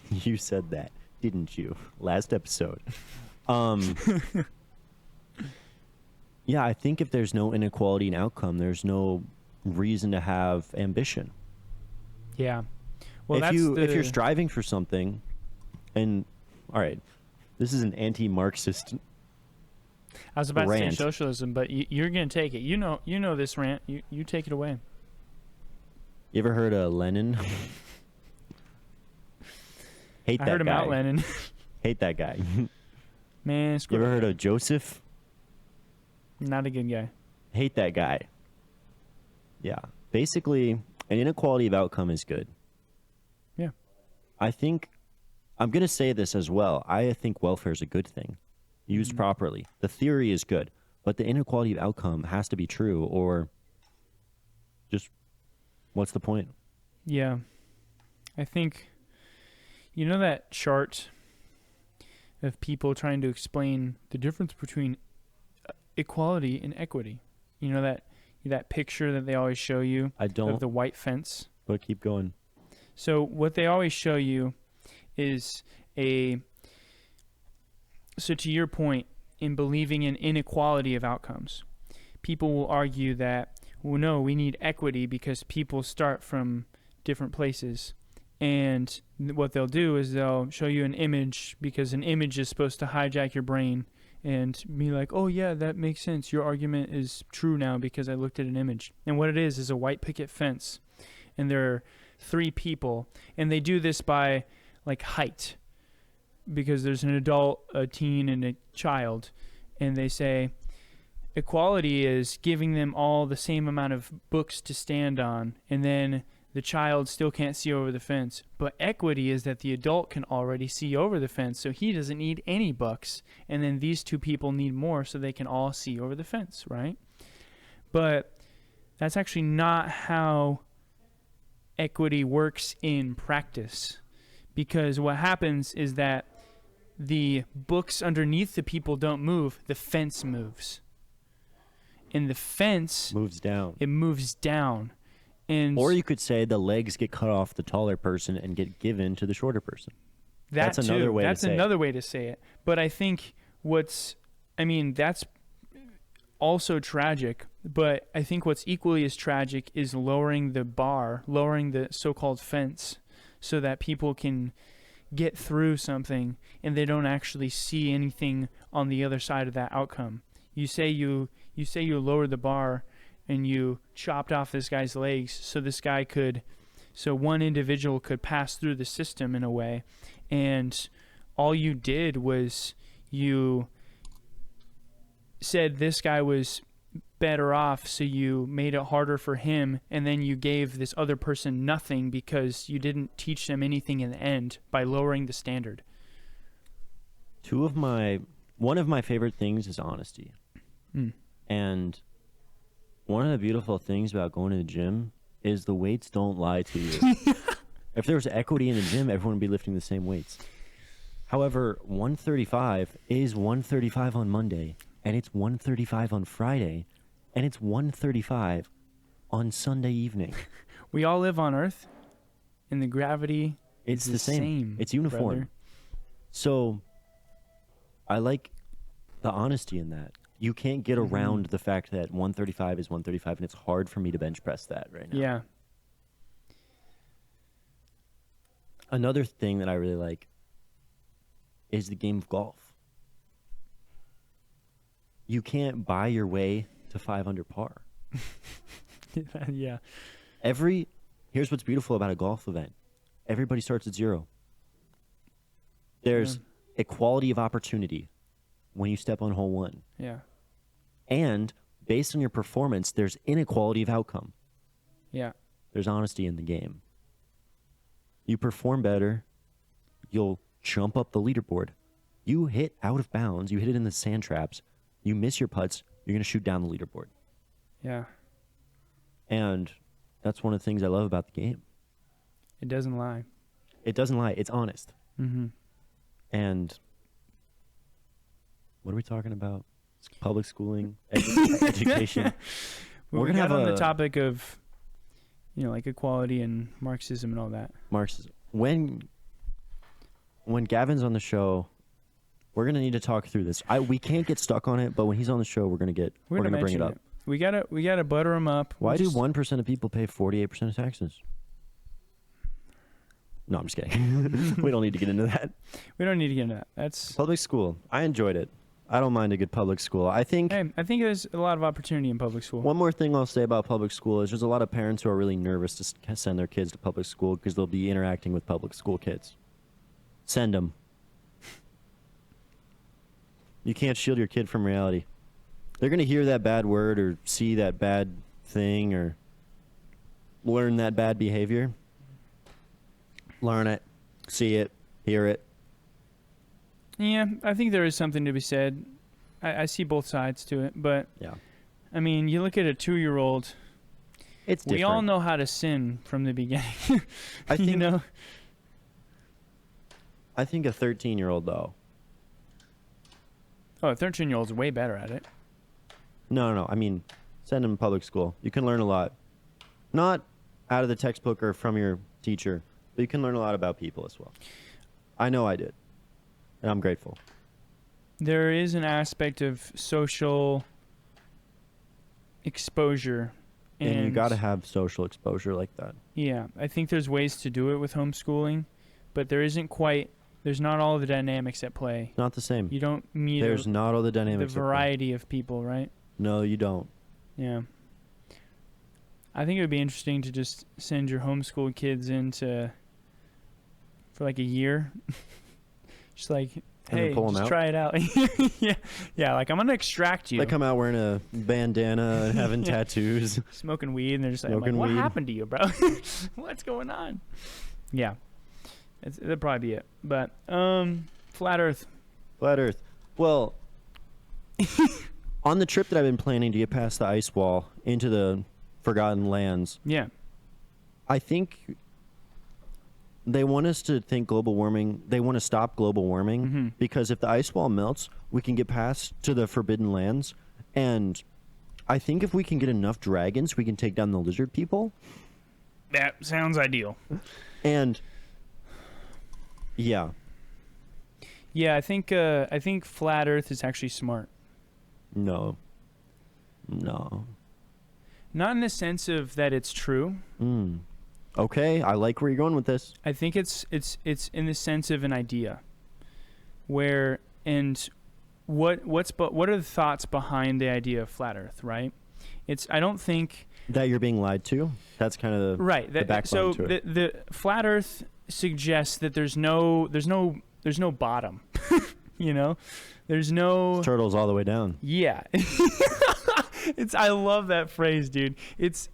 You said that, didn't you? Last episode. Yeah, I think if there's no inequality in outcome, there's no reason to have ambition. Yeah. Well, if you're striving for something, and all right, this is an anti-Marxist. I was about to say rant. socialism, but you're gonna take it. You know this rant. You take it away. You ever heard of Lenin? Hate I that heard guy. about Lenin. Hate that guy. Man, You screw ever that heard guy. of Joseph? Not a good guy. Hate that guy. Yeah. Basically, an inequality of outcome is good. Yeah. I think, I'm going to say this as well. I think welfare is a good thing, used Mhm. properly. The theory is good, but the inequality of outcome has to be true, or just what's the point? Yeah. I think, you know that chart of people trying to explain the difference between equality and equity? You know that picture that they always show you I of don't, the white fence? but keep going. So what they always show you is so to your point, in believing in inequality of outcomes, people will argue that, well, no, we need equity because people start from different places. And what they'll do is they'll show you an image, because an image is supposed to hijack your brain and be like, oh yeah, that makes sense. Your argument is true now because I looked at an image. And what it is a white picket fence. And there are 3 people. And they do this by like height, because there's an adult, a teen, and a child. And they say equality is giving them all the same amount of books to stand on, and then the child still can't see over the fence. But equity is that the adult can already see over the fence, so he doesn't need any books. And then these 2 people need more so they can all see over the fence, right? But that's actually not how equity works in practice. Because what happens is that the books underneath the people don't move, the fence moves. And the fence, Moves down. it moves down. And Or you could say the legs get cut off the taller person and get given to the shorter person. that's another way to That's say it. another way to say it. But I think that's also tragic. But I think what's equally as tragic is lowering the bar, lowering the so-called fence, so that people can get through something and they don't actually see anything on the other side of that outcome. You say you lowered the bar and you chopped off this guy's legs so one individual could pass through the system in a way, and all you did was you said this guy was better off, so you made it harder for him, and then you gave this other person nothing because you didn't teach them anything in the end by lowering the standard. One of my favorite things is honesty. Mm. And one of the beautiful things about going to the gym is the weights don't lie to you. If there was equity in the gym, everyone would be lifting the same weights. However, 135 is 135 on Monday, and it's 135 on Friday, and it's 135 on Sunday evening. We all live on Earth, and the gravity It's is the same. It's uniform. brother. So I like the honesty in that. You can't get Mhm. around the fact that 135 is 135, and it's hard for me to bench press that right now. Yeah. Another thing that I really like is the game of golf. You can't buy your way to 5 under par. Yeah. Here's what's beautiful about a golf event. Everybody starts at 0. There's equality of opportunity when you step on hole 1. Yeah. And based on your performance, there's inequality of outcome. Yeah. There's honesty in the game. You perform better, you'll jump up the leaderboard. You hit out of bounds, you hit it in the sand traps, you miss your putts, you're going to shoot down the leaderboard. Yeah. And that's one of the things I love about the game. It doesn't lie. It doesn't lie, it's honest. Mm-hmm. And what are we talking about? It's public schooling, education. Well, We're we gonna got have on the a- topic of, like equality and Marxism and all that. Marxism. When Gavin's on the show, we're gonna need to talk through this. We can't get stuck on it, but when he's on the show, we're gonna bring it mention up. We gotta butter him up. Why do Just- 1% of people pay 48% of taxes? No, I'm just kidding. We don't need to get into that. We don't need to get into that. That's. Public school. I enjoyed it. I don't mind a good public school. I think Hey, I think there's a lot of opportunity in public school. one more thing I'll say about public school is there's a lot of parents who are really nervous to send their kids to public school because they'll be interacting with public school kids. Send them. You can't shield your kid from reality. They're going to hear that bad word or see that bad thing or learn that bad behavior. Learn it, see it, hear it. Yeah, I think there is something to be said. I see both sides to it, but Yeah. I mean, you look at a 2-year-old. It's different. We all know how to sin from the beginning. I think, you know? I think a 13-year-old, though. Oh, a 13-year-old's way better at it. No. I mean, send them to public school. You can learn a lot. Not out of the textbook or from your teacher, but you can learn a lot about people as well. I know I did. And I'm grateful. There is an aspect of social exposure. And you got to have social exposure like that. Yeah, I think there's ways to do it with homeschooling, but there's not all the dynamics at play. Not the same. You don't meet There's not all the the dynamics. variety of people, right? No, you don't. Yeah. I think it would be interesting to just send your homeschool kids for like a year. Just like, And then hey, pull 'em just out? try it out. yeah, like I'm gonna extract you. They come out wearing a bandana and having tattoos. Smoking weed, and they're just like, Smoking what weed. happened to you, bro? What's going on? Yeah, that'd probably be it. But flat Earth. Flat Earth. Well, on the trip that I've been planning to get past the ice wall into the Forgotten Lands, Yeah, I think they want us to think global warming. They want to stop global warming Mhm. because if the ice wall melts, we can get past to the Forbidden Lands. And I think if we can get enough dragons, we can take down the lizard people. that sounds ideal. And yeah, Yeah, I think flat Earth is actually smart. no. Not in the sense of that it's true. Okay, I like where you're going with this. I think it's in the sense of an idea. Where and what are the thoughts behind the idea of flat Earth, right? I don't think That you're being lied to. That's kind of the right. the backbone So to it. the flat Earth suggests that there's no bottom. You know, there's no. Turtles all the way down. Yeah. I love that phrase, dude. It's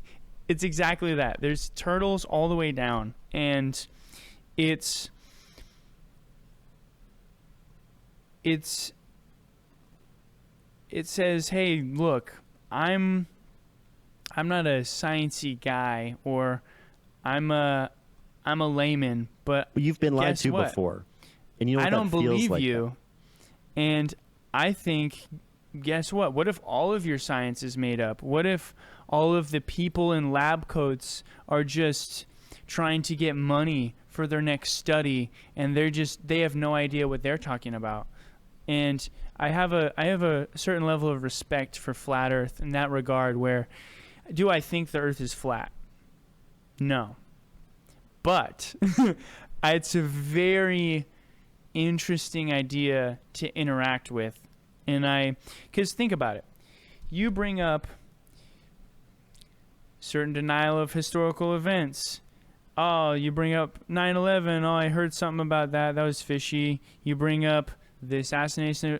exactly that. There's turtles all the way down, and it says, "Hey, look, I'm not a sciencey guy, or I'm a layman, but You've been lied guess to what? before, and you know what I don't that feels believe like. you." And I think, guess what? What if all of your science is made up? What if all of the people in lab coats are just trying to get money for their next study, and they have no idea what they're talking about? And I have a certain level of respect for flat Earth in that regard. Where do I think the Earth is flat? No, but it's a very interesting idea to interact with. And because think about it, you bring up certain denial of historical events. Oh, you bring up 9/11. Oh, I heard something about that. That was fishy. You bring up the assassination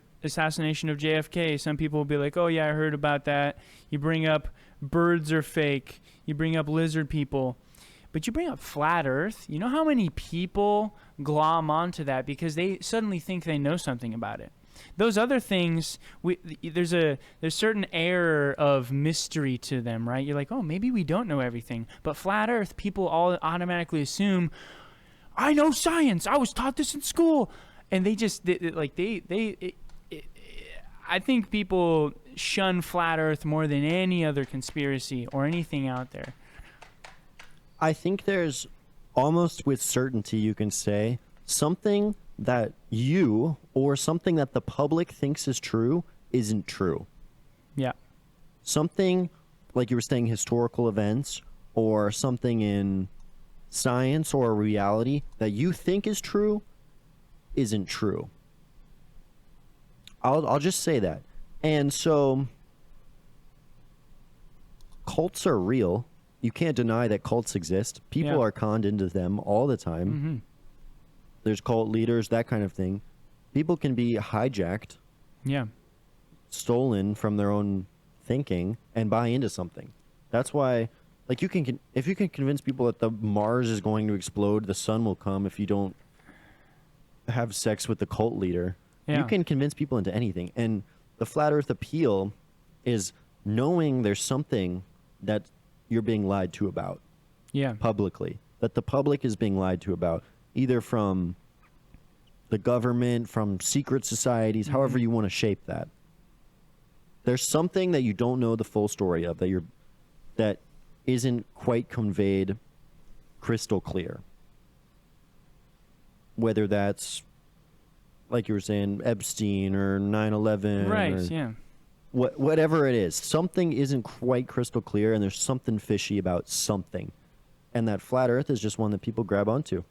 of JFK. Some people will be like, oh yeah, I heard about that. You bring up birds are fake. You bring up lizard people. But you bring up flat Earth. You know how many people glom onto that because they suddenly think they know something about it. Those other things, there's certain air of mystery to them, right? You're like, oh, maybe we don't know everything. But flat Earth, people all automatically assume, I know science. I was taught this in school, and I think people shun flat Earth more than any other conspiracy or anything out there. I think there's almost with certainty you can say something that you or something that the public thinks is true isn't true. Yeah. Something like you were saying, historical events or something in science or reality that you think is true isn't true. I'll just say that. And so cults are real. You can't deny that cults exist. People Yeah. are conned into them all the time. Mm-hmm. There's cult leaders, that kind of thing. People can be hijacked. Yeah. stolen from their own thinking and buy into something. That's why, like, if you can convince people that the Mars is going to explode, the sun will come if you don't have sex with the cult leader. Yeah. You can convince people into anything. And the flat earth appeal is knowing there's something that you're being lied to about Yeah. publicly, that the public is being lied to about, either from the government, from secret societies, however you want to shape that. There's something that you don't know the full story of, that isn't quite conveyed crystal clear. Whether that's, like you were saying, Epstein or 9/11, Right. or Yeah. whatever it is, something isn't quite crystal clear, and there's something fishy about something, and that flat Earth is just one that people grab onto,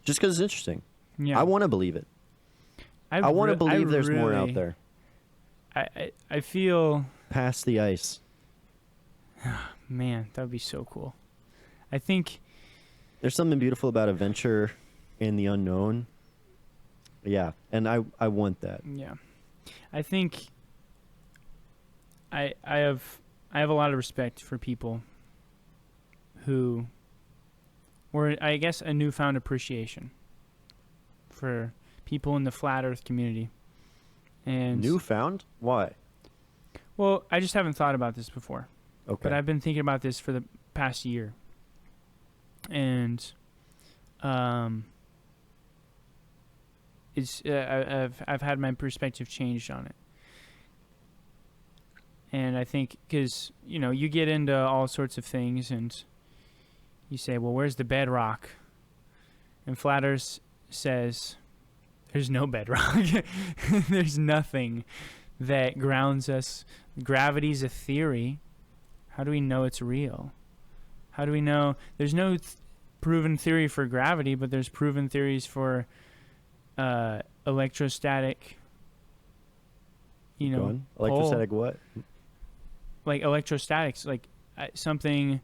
just because it's interesting. Yeah. I want to believe it. I want to believe there's more out really- there, I feel, past the ice. man, that would be so cool. I think, There's something beautiful about a venture in the unknown. Yeah, and I want that. yeah, I think I have a lot of respect for people who, or I guess a newfound appreciation for people in the flat Earth community. And Newfound? Why? well, I just haven't thought about this before. Okay. But I've been thinking about this for the past year, and it's I've had my perspective changed on it, and I think because you get into all sorts of things, and you say, well, where's the bedrock? And Flat Earth says, there's no bedrock. There's nothing that grounds us. Gravity's a theory. How do we know it's real? How do we know? There's no proven theory for gravity, but there's proven theories for electrostatic, Go on. Electrostatic what? like electrostatics, like something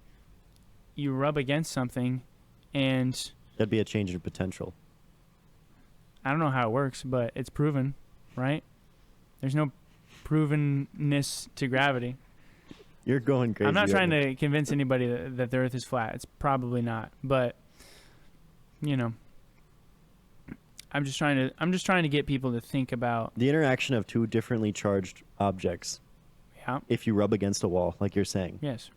you rub against something, and That'd be a change in potential. I don't know how it works, but it's proven, right? There's no provenness to gravity. You're going crazy. I'm not trying right to convince anybody that the Earth is flat. It's probably not, but I'm just trying to get people to think about. The interaction of two differently charged objects, Yeah. if you rub against a wall, like you're saying, Yes.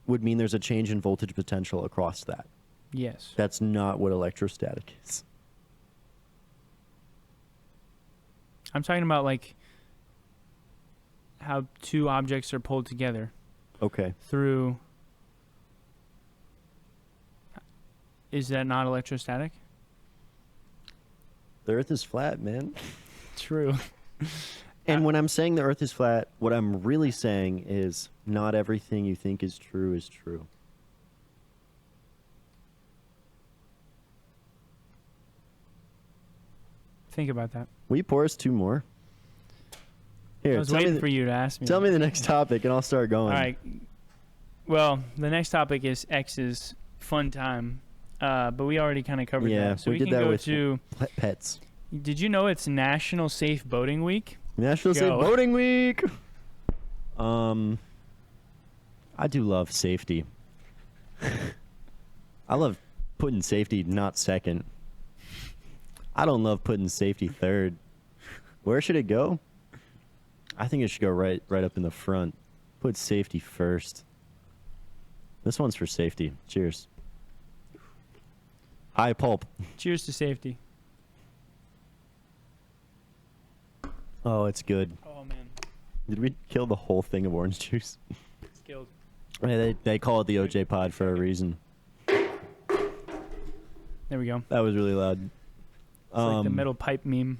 would mean there's a change in voltage potential across that. Yes. That's not what electrostatic is. I'm talking about like how two objects are pulled together Okay. through. Is that not electrostatic? The Earth is flat, man. True. And when I'm saying the Earth is flat, what I'm really saying is not everything you think is true is true. Think about that. Will you pour us two more? Here, I was tell me, waiting for you to ask me. tell that. me the next topic and I'll start going. All right. Well, the next topic is X's fun time, but we already kind of covered Yeah, that. So we we did can that go with- to. Pets. Did you know it's National Safe Boating Week? National Safe Go. Boating Week. I do love safety. I love putting safety not second. I don't love putting safety third. Where should it go? I think it should go right up in the front. Put safety first. This one's for safety. Cheers. High pulp. Cheers to safety. Oh, it's good. Oh man, Did we kill the whole thing of orange juice? it's killed. Yeah, they call it the OJ pod for a reason. There we go. That was really loud. It's like the metal pipe meme.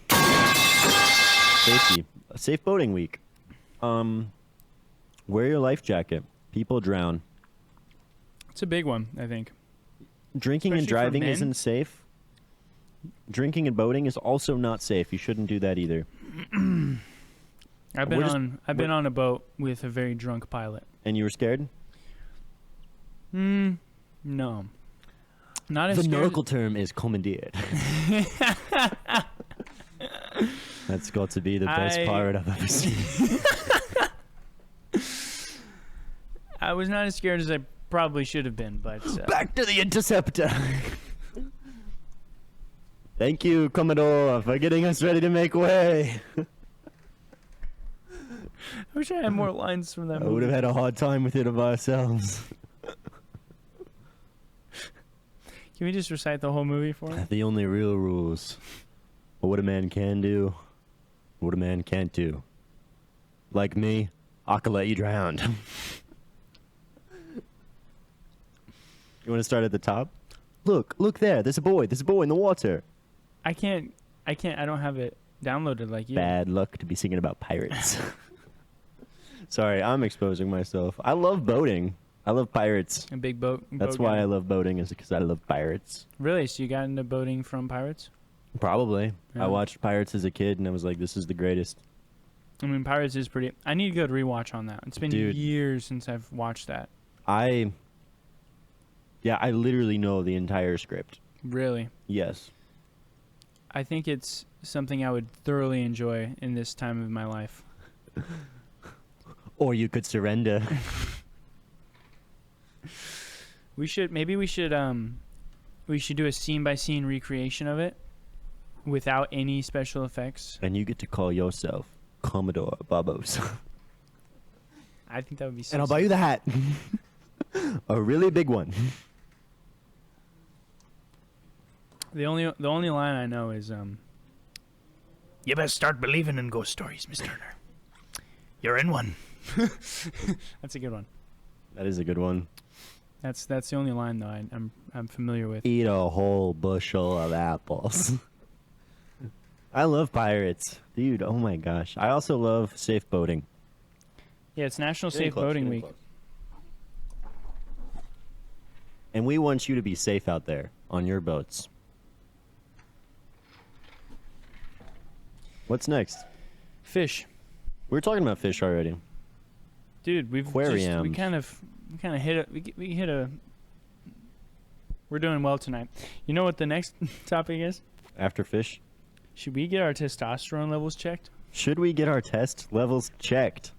Safety. Safe boating week. Wear your life jacket. People drown. It's a big one, I think. Drinking and Especially for driving men. isn't safe. Drinking and boating is also not safe. You shouldn't do that either. I've We're been on a boat with a very drunk pilot. And you were scared? No, not as The scared. nautical term is commandeered. That's got to be the best I- pirate I've ever seen. I was not as scared as I probably should have been, but Back to the Interceptor. Thank you, Commodore, for getting us ready to make way. I wish I had more lines from that I would movie. have had a hard time with it of ourselves. Can we just recite the whole movie for me? The only real rules are what a man can do, what a man can't do. Like me, I can let you drown. You want to start at the top? Look there. There's a boy in the water. I don't have it downloaded like you. Bad luck to be singing about pirates. Sorry, I'm exposing myself. I love boating. I love pirates. A big boat. That's boat why guy. I love boating, is because I love pirates. Really? So you got into boating from pirates? Probably. Yeah. I watched Pirates as a kid, and I was like, this is the greatest. I mean, Pirates is pretty. I need to go to rewatch on that. It's been Dude. years since I've watched that. I literally know the entire script. Really. Yes. I think it's something I would thoroughly enjoy in this time of my life. Or you could surrender. We should do a scene by scene recreation of it without any special effects. And you get to call yourself Commodore Bubbles. I think that would be so And I'll buy you the hat. A really big one. The only line I know is you best start believing in ghost stories, Miss Turner. You're in one. That's a good one. That is a good one. That's the only line though I'm familiar with. Eat a whole bushel of apples. I love pirates. Dude, oh my gosh. I also love safe boating. Yeah, it's National Safe Boating Week. And we want you to be safe out there on your boats. What's next? Fish. We were talking about fish already. Dude, we Aquariums. kind of hit a we're doing well tonight. You know what the next topic is? After fish. Should we get our testosterone levels checked? Should we get our test levels checked?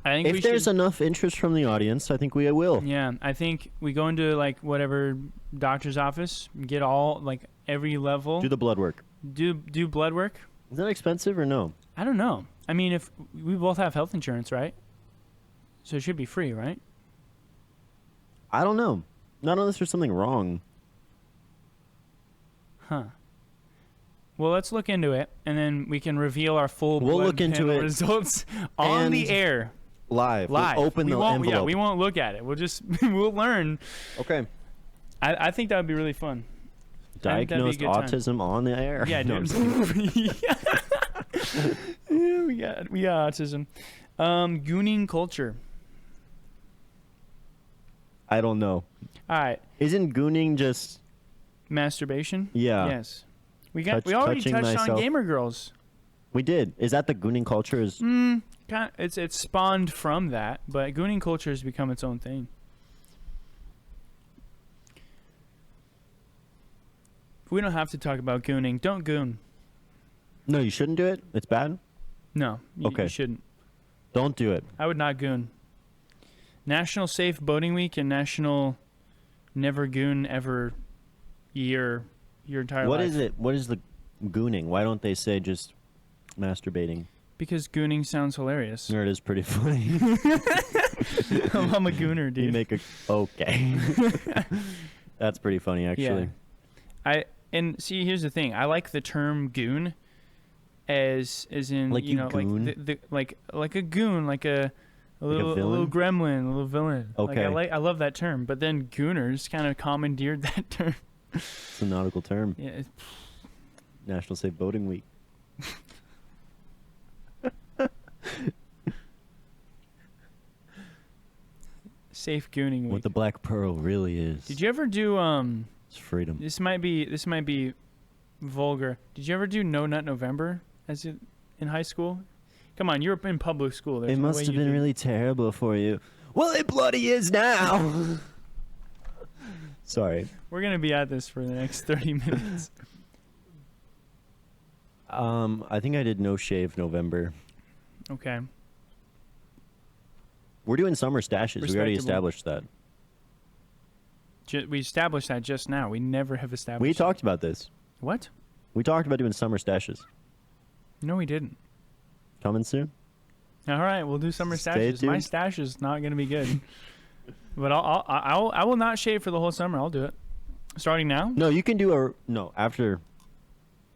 I think If there's enough interest from the audience, I think we will. Yeah, I think we go into like whatever doctor's office, get all like every level, Do the blood work. do blood work. Is that expensive or no? I don't know. I mean, if we both have health insurance, right? So it should be free, right? I don't know. Not unless there's something wrong. Huh. Well, let's look into it, and then we can reveal our full We'll blood look into panel it results on the and air. Live. Live. We'll open we the won't, envelope. Yeah, we won't look at it. We'll just we'll learn. Okay. I think that would be really fun. I think that'd be a Diagnosed good time. autism on the air. Yeah, No, I'm dude. just kidding. Yeah, we got autism. Gooning culture. I don't know. All right, Isn't gooning just... masturbation. Yeah. Yes. We already touching touched on myself. gamer girls. We did. Is that the gooning culture? Is It's spawned from that, but gooning culture has become its own thing. We don't have to talk about gooning. Don't goon. No, you shouldn't do it? It's bad? No, you Okay. shouldn't. Don't do it. I would not goon. National Safe Boating Week and National Never Goon Ever Year, your entire life. What is it? What is the gooning? Why don't they say just masturbating? Because gooning sounds hilarious. Or it is pretty funny. I'm a gooner, dude. You make a... Okay. That's pretty funny, actually. And see, here's the thing. I like the term goon as in Like you like goon? like a goon, like a little villain? gremlin, a little villain. Okay. I love that term. But then gooners kind of commandeered that term. It's a nautical term. Yeah. National Safe Boating Week. Safe gooning week. What the Black Pearl really is. Did you ever do It's freedom. This might be vulgar. Did you ever do No Nut November in high school? Come on, you were in public school. There's It no must way have you been did. really terrible for you. Well, it bloody is now. Sorry. We're gonna be at this for the next 30 minutes. I think I did no shave November. Okay. We're doing summer stashes. We already Respectable. established that. We established that just now. We never have established. We that. talked about this. What? We talked about doing summer stashes. No, we didn't. Coming soon. All right, we'll do summer Stay stashes. My tuned. stash is not going to be good, but I will not shave for the whole summer. I'll do it. Starting now. No, you can do after.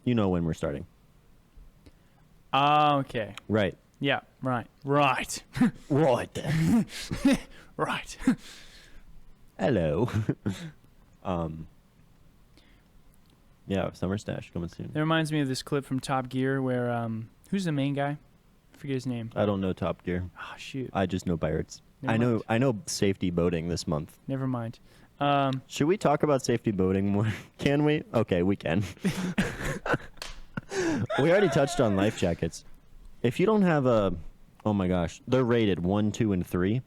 You know when we're starting. Okay. Right. Yeah. Right. Right. Right then. Right. Hello. Yeah, summer stash coming soon. That reminds me of this clip from Top Gear where who's the main guy? I forget his name. I don't know Top Gear. Oh shoot. I just know pirates. Never mind. I know safety boating this month. Never mind. Should we talk about safety boating more? Can we? Okay, we can. We already touched on life jackets. If you don't have oh my gosh, they're rated 1, 2, and 3.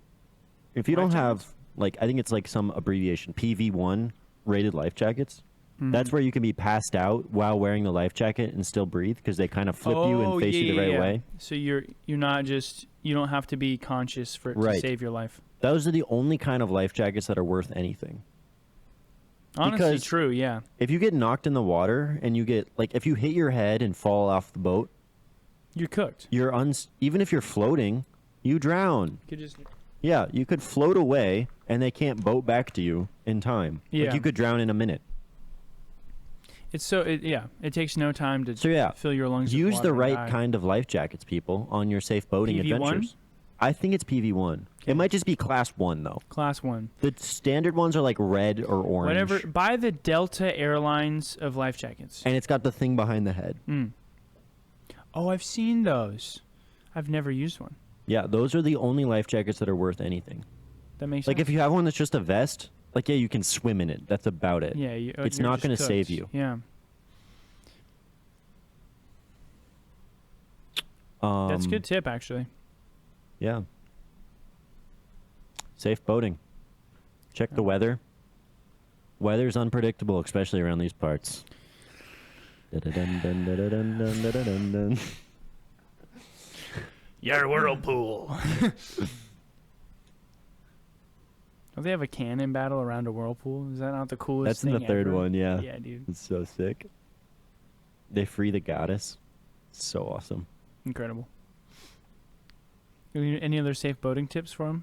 If you Life don't have jackets? I think it's like some abbreviation, PV1 rated life jackets. That's where you can be passed out while wearing the life jacket and still breathe because they kind of flip you and face you the right way. So you're not just you don't have to be conscious for it to Right. save your life. Those are the only kind of life jackets that are worth anything. Honestly, Because- true. Yeah. If you get knocked in the water and you get if you hit your head and fall off the boat, You're cooked. you're even if you're floating, you drown. You could just. Yeah, you could float away and they can't boat back to you in time. Yeah. Like you could drown in a minute. It's so. It takes no time to So yeah, fill your lungs. with use water the and right die. kind of life jackets, people, on your safe boating PV1? adventures. I think it's PV1. Okay. It might just be class 1 though. Class 1. The standard ones are like red or orange. Whatever. Buy the Delta Airlines of life jackets. And it's got the thing behind the head. Mm. Oh, I've seen those. I've never used one. Yeah, those are the only life jackets that are worth anything. That makes Like sense. if you have one that's just a vest, yeah, you can swim in it. That's about it. Yeah, It's you're not just gonna cooked. save you. Yeah, that's a good tip actually. Yeah. Safe boating. Check the weather. Weather's unpredictable, especially around these parts. Dun-dun-dun-dun-dun-dun-dun-dun-dun. Your whirlpool. Don't they have a cannon battle around a whirlpool? Is that not the coolest That's in thing the third ever? one, yeah. Yeah, dude. It's so sick. They free the goddess. So awesome. Incredible. Any other safe boating tips for him?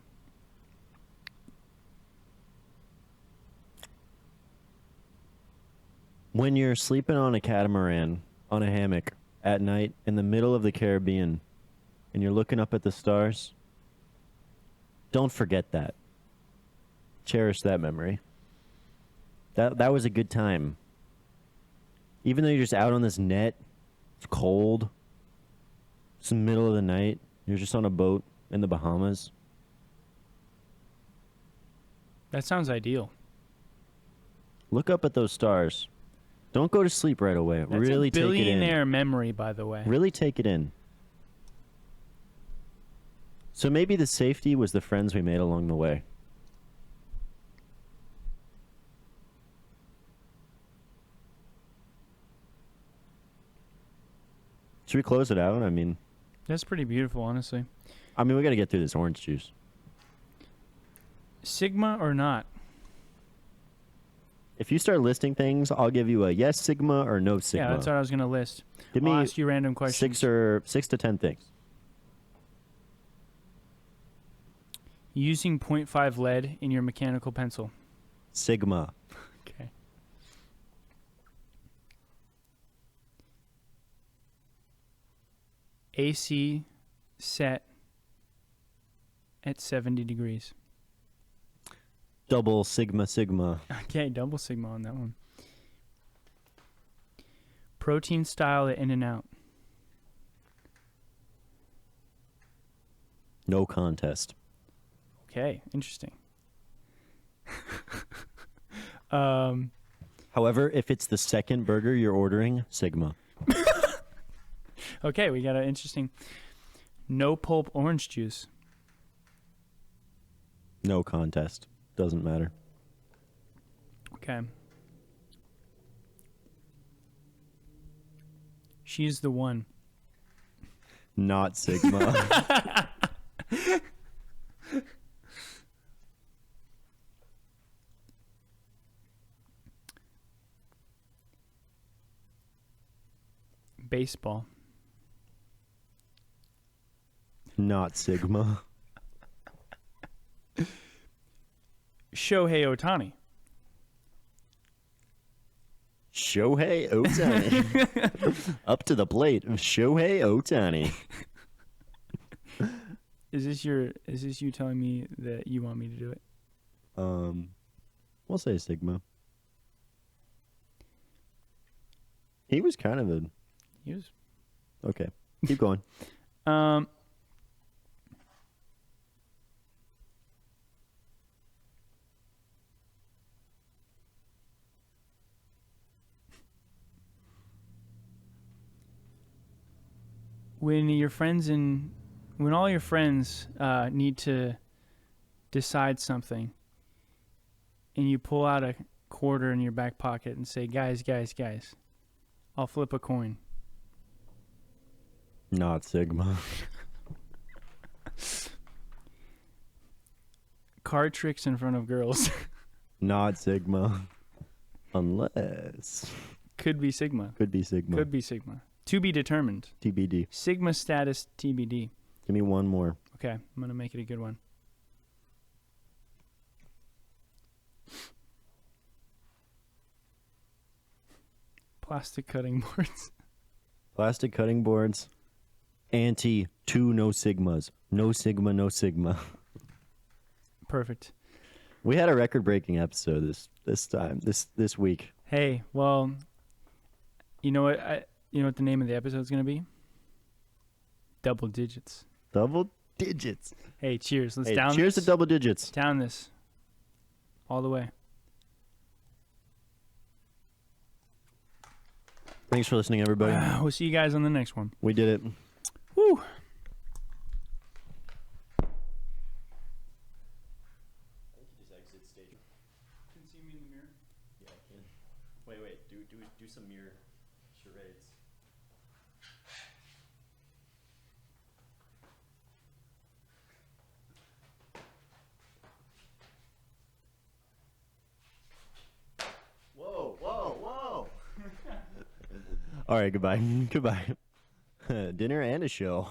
When you're sleeping on a catamaran, on a hammock, at night, in the middle of the Caribbean, and you're looking up at the stars, don't forget that. Cherish that memory. That was a good time. Even though you're just out on this net, it's cold, it's the middle of the night, you're just on a boat in the Bahamas. That sounds ideal. Look up at those stars. Don't go to sleep right away. That's Really a take it in. billionaire memory, by the way. Really take it in. So maybe the safety was the friends we made along the way. Should we close it out? I mean, That's pretty beautiful, honestly. we got to get through this orange juice. Sigma or not? If you start listing things, I'll give you a yes Sigma or no Sigma. Yeah, that's what I was gonna list. Give I'll me ask you random questions. 6 to 10 things. Using 0.5 lead in your mechanical pencil. Sigma. Okay. AC set at 70 degrees. Double Sigma Sigma. Okay, double sigma on that one. Protein style at In-N-Out. No contest. Okay, interesting. However, if it's the second burger you're ordering, Sigma. Okay, we got an interesting. No pulp orange juice. No contest. Doesn't matter. Okay. She's the one. Not Sigma. Baseball. Not Sigma. Shohei Ohtani. Shohei Ohtani. Up to the plate, Shohei Ohtani. Is this you telling me that you want me to do it? We'll say Sigma. He was kind of a He was. okay. Keep going. When all your friends need to decide something, and you pull out a quarter in your back pocket and say, guys, I'll flip a coin. Not Sigma. Card tricks in front of girls. Not Sigma. Unless Could be Sigma. could be Sigma. Could be Sigma. To be determined. TBD. Sigma status TBD. Give me one more. Okay, I'm going to make it a good one. Plastic cutting boards. Plastic cutting boards. Anti two no Sigmas. No Sigma, no Sigma. Perfect. We had a record breaking episode this week. Hey, well, you know what? You know what the name of the episode is going to be? Double digits. Double digits. Hey, cheers. Let's Hey, down cheers this. to double digits. Down this. All the way. Thanks for listening, everybody. We'll see you guys on the next one. We did it. Woo. Can you see me in the mirror? Yeah, I can. Wait. Do some mirror charades. Whoa. All right, goodbye. Goodbye. Dinner and a show.